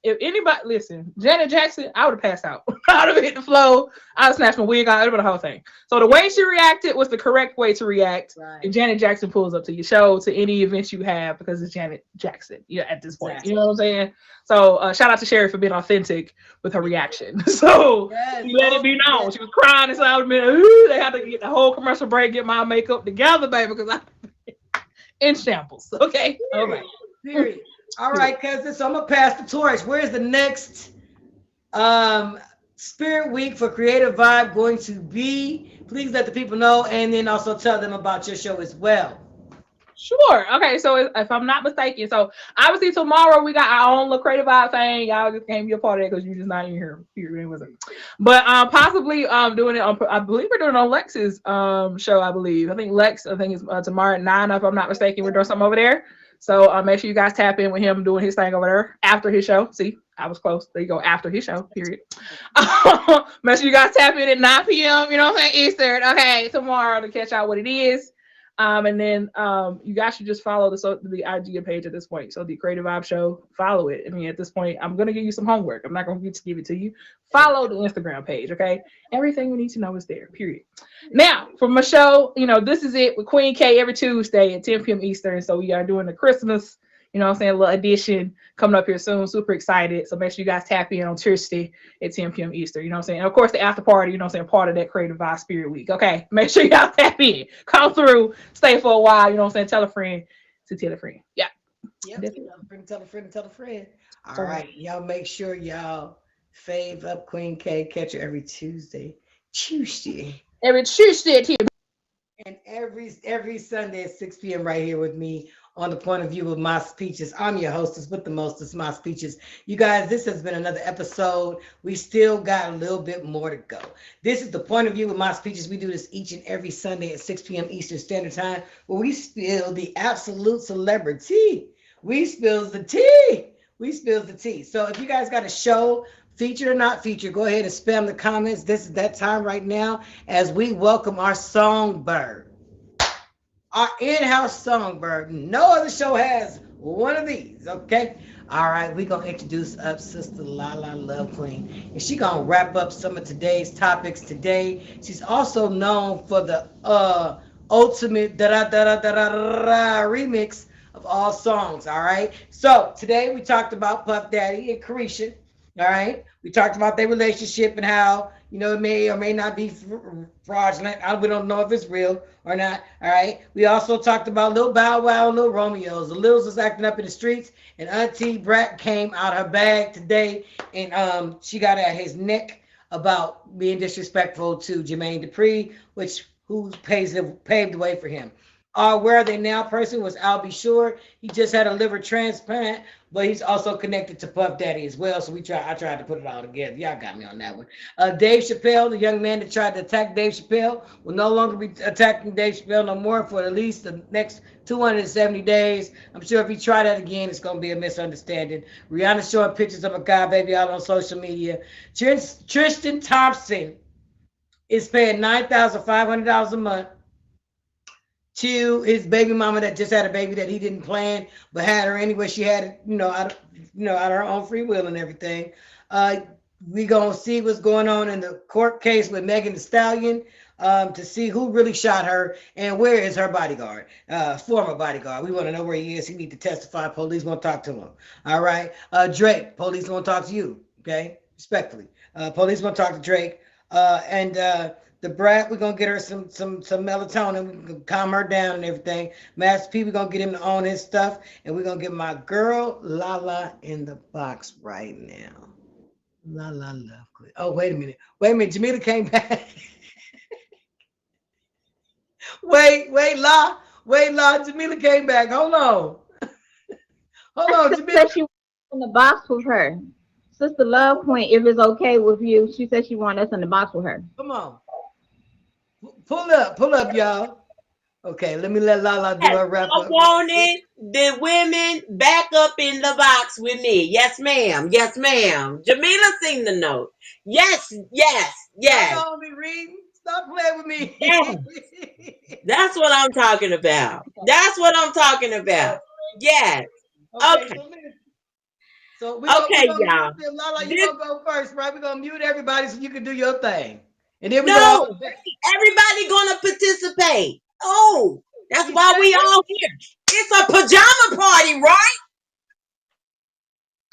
If anybody listen, Janet Jackson, I would have passed out. I would have hit the floor. I would have snatched my wig out. It would have been the whole thing. So the way she reacted was the correct way to react. Right. And Janet Jackson pulls up to your show, to any event you have, because it's Janet Jackson. Yeah, at this point, exactly. You know what I'm saying. So shout out to Sherry for being authentic with her reaction. So she let it be known. She was crying and so I would have been, ooh, they had to get the whole commercial break, get my makeup together, baby, because I'm in shambles. Okay, all right. Period. All right, cousin. So I'm gonna pass the torch. Where's the next Spirit Week for Creative Vibe going to be? Please let the people know, and then also tell them about your show as well. Sure. Okay. So if I'm not mistaken, so obviously tomorrow we got our own little Creative Vibe thing. Y'all just can't be a part of it because you're just not in here. But possibly doing it on. I believe we're doing it on Lex's show. I think Lex. I think it's tomorrow at 9. If I'm not mistaken, we're doing something over there. So make sure you guys tap in with him doing his thing over there after his show. See, I was close. There you go. After his show, period. Make sure you guys tap in at 9 p.m. You know what I'm saying? Eastern. Okay, tomorrow to catch out what it is. And then you guys should just follow the IG page at this point. So the Creative Vibe Show, follow it. I mean, at this point, I'm gonna give you some homework. I'm not gonna give it to you. Follow the Instagram page, okay? Everything we need to know is there. Period. Now, for my show, this is it with Queen K every Tuesday at 10 p.m. Eastern. So we are doing the Christmas, little edition coming up here soon. Super excited. So make sure you guys tap in on Tuesday at 10 p.m. Eastern. And of course, the after party, part of that Creative Vibe Spirit Week. Okay. Make sure y'all tap in. Come through. Stay for a while. Tell a friend to tell a friend. Yeah. Yep. Tell a friend. All right. Y'all make sure y'all fave up Queen K. Catch her every Tuesday. Every Tuesday at 10. And every Sunday at 6 p.m. right here with me on the Point of View of My Speeches. I'm your hostess with the mostest, My Speeches. You guys, this has been another episode. We still got a little bit more to go. This is the Point of View with My Speeches. We do this each and every Sunday at 6 p.m. Eastern Standard Time, where we spill the absolute celebrity. We spills the tea. So if you guys got a show, featured or not featured, go ahead and spam the comments. This is that time right now as we welcome our songbird. Our in-house songbird. No other show has one of these, okay? All right, we're going to introduce up Sister Lala Love Queen. And she's going to wrap up some of today's topics today. She's also known for the ultimate remix of all songs, all right? So today we talked about Puff Daddy and Carisha, all right? We talked about their relationship and how, it may or may not be fraudulent. We don't know if it's real or not, all right? We also talked about Lil Bow Wow and Lil Romeo's. The Lils was acting up in the streets, and Auntie Brat came out her bag today, and she got at his neck about being disrespectful to Jermaine Dupri, who paved the way for him. Our Where Are They Now person was Al B. Sure. He just had a liver transplant, but he's also connected to Puff Daddy as well. So I tried to put it all together. Y'all got me on that one. Dave Chappelle, the young man that tried to attack Dave Chappelle, will no longer be attacking Dave Chappelle no more for at least the next 270 days. I'm sure if he try that again, it's going to be a misunderstanding. Rihanna showing pictures of a guy baby out on social media. Tristan Thompson is paying $9,500 a month to his baby mama that just had a baby that he didn't plan, but had her anyway. She had it, out of her own free will and everything. We gonna see what's going on in the court case with Megan Thee Stallion to see who really shot her and where is her bodyguard, former bodyguard. We want to know where he is. He need to testify. Police won't talk to him. All right, Drake. Police won't talk to you. Okay, respectfully. Police won't talk to Drake. The Brat, we're gonna get her some melatonin. We can calm her down and everything. Master P, we're gonna get him to own his stuff, and we're gonna get my girl Lala in the box right now. Lala Love Queen. Oh, wait a minute. Jamila came back. wait, La. Jamila came back. Hold on, Jamila. She wants in the box with her. Sister Love Queen, if it's okay with you, she said she wanted us in the box with her. Come on. Pull up, y'all. Okay, let me let Lala do her wrap up. I wanted the women back up in the box with me. Yes, ma'am. Jamila sing the note. Yes. Don't be reading. Stop playing with me. Yes. That's what I'm talking about. Yes. Okay. So y'all. Lala, you gonna go first, right? We're gonna mute everybody so you can do your thing. And then everybody gonna participate. Oh, that's why we all here. It's a pajama party, right?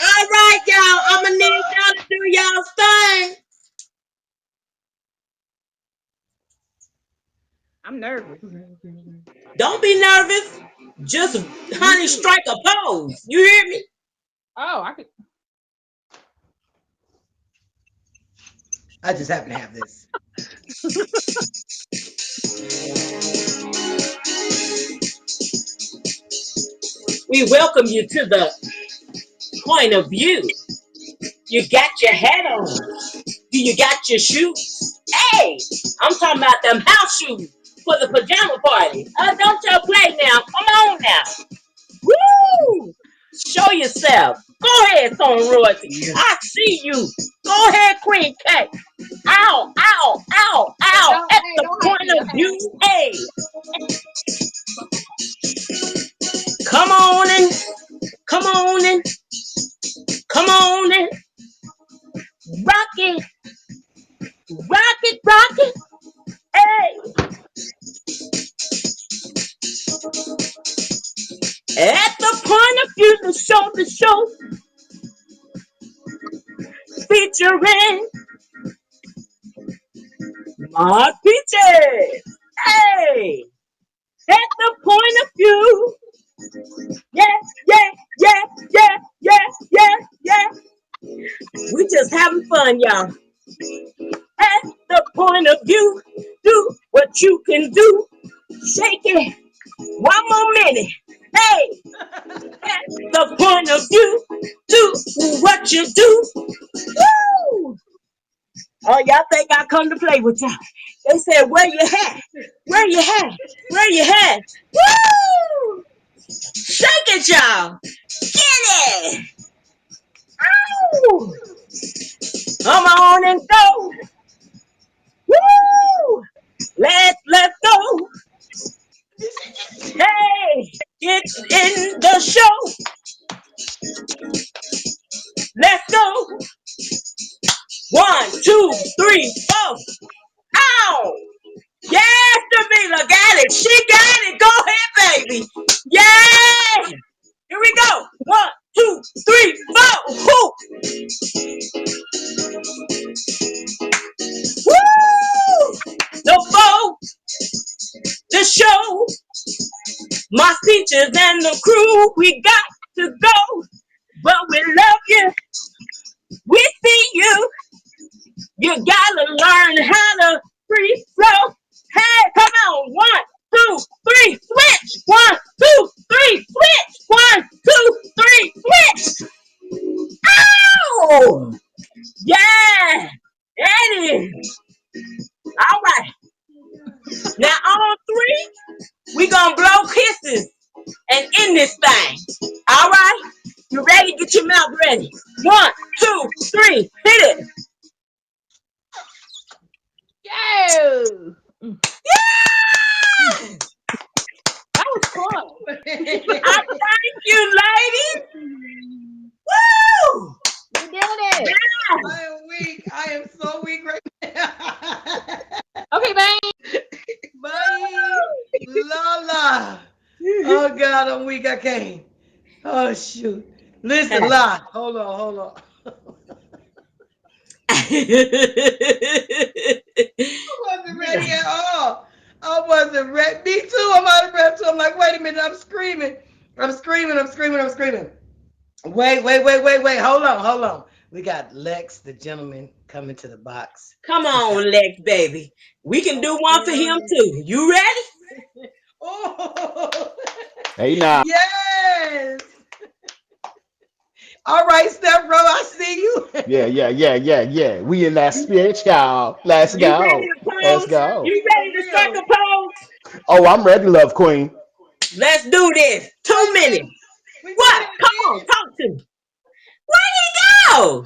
All right, y'all. I'm gonna need y'all to do y'all's thing. I'm nervous. Don't be nervous. Just, honey, strike a pose. You hear me? Oh, I could. I just happen to have this. We welcome you to the Point of View. You got your hat on. Do you got your shoes? Hey, I'm talking about them house shoes for the pajama party. Don't y'all play now. Come on now. Woo! Show yourself. Go ahead, Son Royalty. I see you. Go ahead, Queen K. Ow. At the Point of View. Hey. the show, featuring my peaches. Hey, at the point of view. Yeah, yeah, yeah, yeah, yeah, yeah, yeah. We just having fun, y'all. At the point of view, do what you can do. Shake it. One more minute. Hey, at the point of view, do what you do. Woo! Oh, y'all think I come to play with y'all? They said, where you at? Where you at? Where you at? Woo! Shake it, y'all. Get it. Ow! Come on and go. Woo! Let's go. Hey, it's in the show. Let's go. 1, 2, 3, 4. Ow! Yes, Jamila got it. She got it. Go ahead, baby. Yeah. Here we go. 1, 2, 3, 4. Woo! Woo! The boat, the show, my teachers and the crew. We got to go, but we love you. We see you. You gotta learn how to free flow. Hey, come on. 1, 2, 3, switch. 1, 2, 3, switch. 1, 2, 3, switch. Ow! Yeah, that is. All right. Now on 3, we gonna blow kisses and end this thing. All right. You ready? Get your mouth ready. 1, 2, 3, hit it. Yo. Yeah! That was fun. I thank you, ladies. Woo! You did it. Yeah. I am weak. I am so weak right now. Okay, bang. Bye. La. Oh God, I'm weak. I can't. Oh shoot. Listen, La. Hold on. I wasn't ready at all. I wasn't ready. Me too. I'm out of breath too. I'm like, wait a minute. I'm screaming. I'm screaming. Wait. Hold on. We got Lex, the gentleman, coming to the box. Come on, Lex, baby. We can do one for him too. You ready? Oh, Hey now. yes. All right, Steph Bro, I see you. Yeah. We in that spirit, y'all. Let's You ready go. to Let's pose? go. You ready to strike a pose? Oh, I'm ready, love queen. Let's do this. 2 minutes. We doing What? it Come on, again. talk to me. Where he go?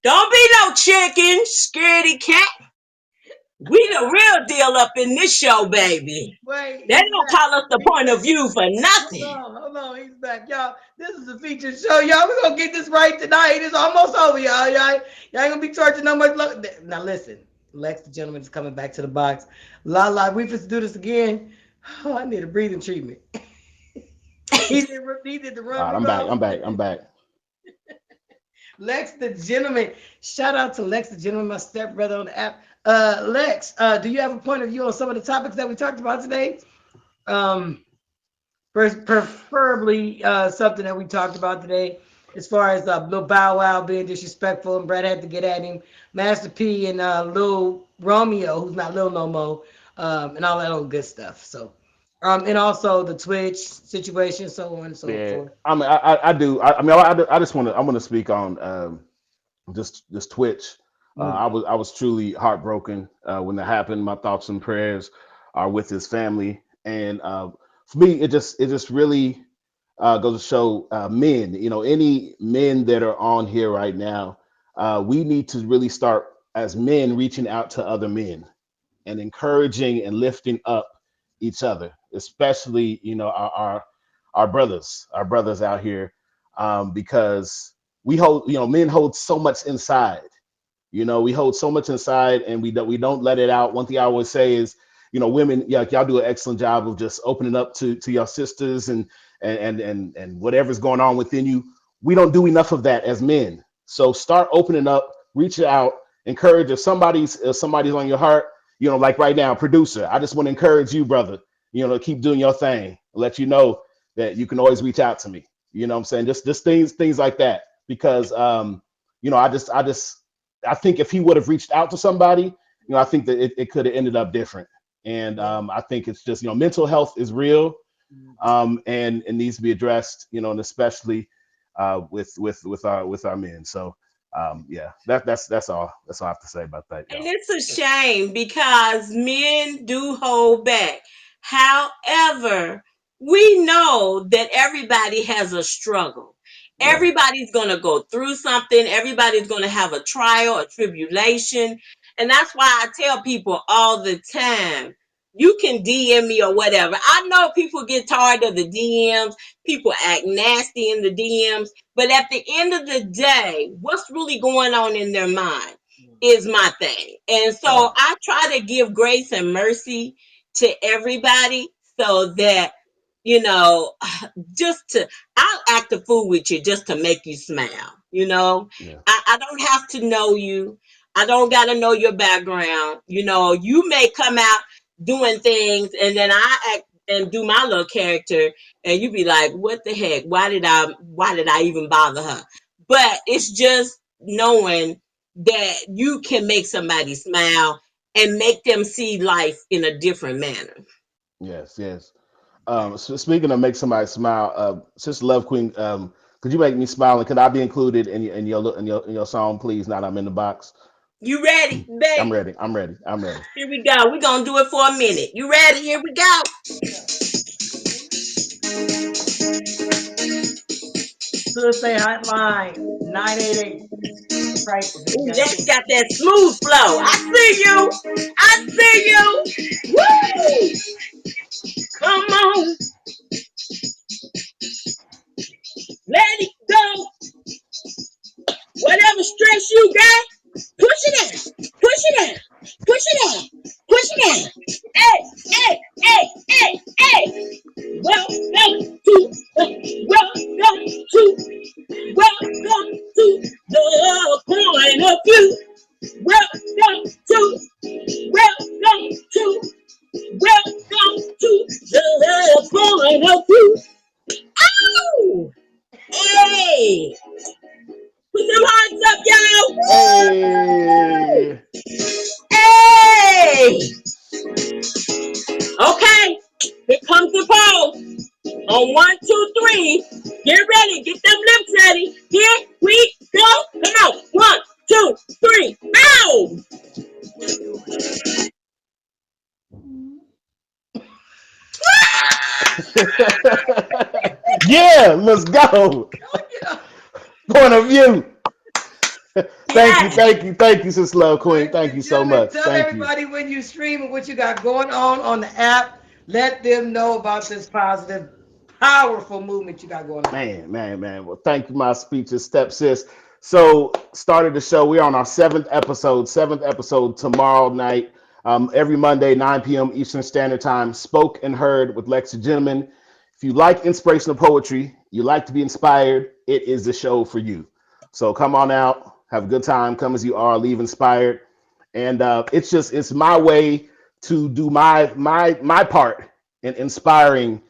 Don't be no chicken, scaredy cat. We the real deal up in this show, baby. Wait, They he's don't back. call us the point of view for nothing. Hold on, he's back, y'all. This is a feature show, y'all. We're gonna get this right tonight. It's almost over, y'all ain't gonna be charging no much. Now listen, Lex, the gentleman, is coming back to the box. La, we just do this again. Oh, I need a breathing treatment. he did the All run. right, I'm back. Lex, the gentleman. Shout out to Lex, the gentleman, my stepbrother on the app. Lex, do you have a point of view on some of the topics that we talked about today? Preferably something that we talked about today, as far as Lil Bow Wow being disrespectful and Brad had to get at him, Master P and Lil Romeo, who's not Lil no more, and all that old good stuff. So, and also the Twitch situation, so on and so Yeah. forth. I mean, I do. I just want to. I want to speak on just Twitch. Mm. I was truly heartbroken when that happened. My thoughts and prayers are with his family, and for me, it just really goes to show men. You know, any men that are on here right now, we need to really start as men reaching out to other men and encouraging and lifting up each other, especially our brothers out here, because we hold men hold so much inside. We hold so much inside, and we don't let it out. One thing I always say is, women, yeah, y'all do an excellent job of just opening up to your sisters and and whatever's going on within you. We don't do enough of that as men. So start opening up, reach out, encourage. If somebody's on your heart, like right now, producer, I just want to encourage you, brother, to keep doing your thing. Let you know that you can always reach out to me. You know what I'm saying? Just things like that. Because I think if he would have reached out to somebody, I think that it could have ended up different. And I think it's just, mental health is real, and it needs to be addressed, and especially with our men. So yeah, that's all I have to say about that, And y'all. it's a shame because men do hold back. However, we know that everybody has a struggle. Yeah, Everybody's going to go through something. Everybody's going to have a trial, a tribulation. And that's why I tell people all the time, you can DM me or whatever. I know people get tired of the DMs. People act nasty in the DMs. But at the end of the day, what's really going on in their mind is my thing. And so right. I try to give grace and mercy to everybody so that, you know, just to, I'll act a fool with you just to make you smile. Yeah, I don't have to know you. I don't got to know your background. You may come out doing things and then I act and do my little character and you be like, what the heck? Why did I even bother her? But it's just knowing that you can make somebody smile and make them see life in a different manner. yes, yes. So speaking of make somebody smile, Sister Love Queen, could you make me smile, and could I be included in your song, please? Not I'm in the box. You ready, I'm babe? ready. I'm ready. I'm ready. Here we go. We're going to do it for a minute. You ready? Here we go. Suicide Hotline 988. Right, if you Ooh, got Jackie got that smooth flow. I see you. I see you. Woo! Come on. Let it go. Whatever stress you got, push it out. Push it out. Push it out. Push it out. Hey, hey, hey, hey, hey. Welcome to, welcome to, welcome to the point of view. Welcome to, welcome to, welcome to the point of view. Ow! Hey! Put some hearts up, y'all! Hey, Hey! Okay, here comes the pole. On 1, 2, 3. Get ready. Get them lips ready. Here we go. Come on. 1, 2, 3. Ow! yeah, let's go. Point of view. Yes. Thank you, Sister Love Queen. Ladies Thank and you so gentlemen, much. tell Thank you. everybody when you stream and what you got going on the app. Let them know about this positive, powerful movement you got going on. Man. Well, thank you, my speeches, step sis. So, started the show. We're on our seventh episode tomorrow night. Every Monday, 9 p.m. Eastern Standard Time. Spoke and Heard with Lexi Gentleman. If you like inspirational poetry, you like to be inspired, it is the show for you. So come on out, have a good time, come as you are, leave inspired. And it's my way to do my part in inspiring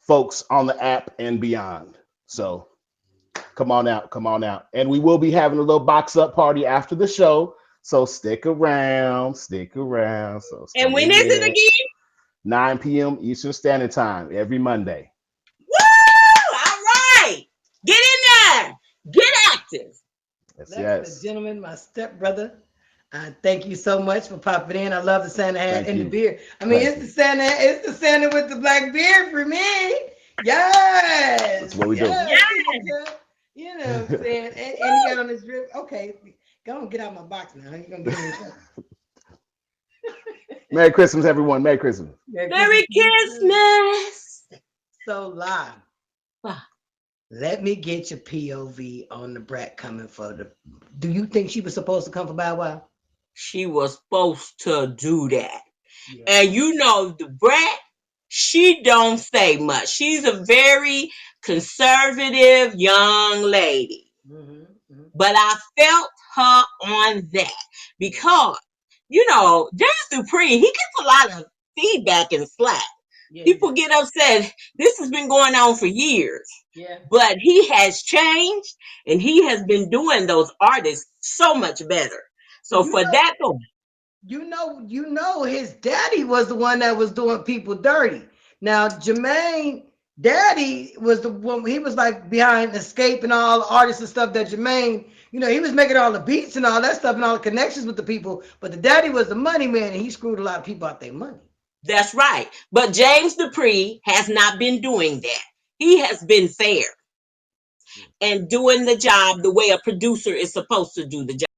folks on the app and beyond. So come on out. And we will be having a little box up party after the show. So stick around. So And stay when is it here. again? 9 p.m. Eastern Standard Time every Monday. Woo! All right. Get in there. Get active. Yes, Lex, the yes. gentleman, my stepbrother. Thank you so much for popping in. I love the Santa hat Thank and the you. beard. I mean, Thank it's you. the Santa with the black beard for me. That's Yes, what we do. Yeah. yes. You know what I'm saying? And he got on his drip. Okay, go and get out of my box now. You're gonna get me in trouble. Merry Christmas, everyone. Merry Christmas. Merry Christmas Merry to you too. Christmas. So live. Ah, Let me get your POV on the brat coming for the. Do you think she was supposed to come for Bow Wow? she was supposed to do that. Yeah. And you know the brat she don't say much. She's a very conservative young lady. Mhm, mhm. But I felt her on that because, James Dupree, he gets a lot of feedback and slack. Yeah, People get upset. This has been going on for years, yeah. but he has changed and he has been doing those artists so much better. So You for know, that, his daddy was the one that was doing people dirty. Now, Jermaine, daddy was the one, he was like behind Escape and all the artists and stuff that Jermaine, he was making all the beats and all that stuff and all the connections with the people. But the daddy was the money man and he screwed a lot of people out their money. that's right. But James Dupree has not been doing that. He has been fair and doing the job the way a producer is supposed to do the job.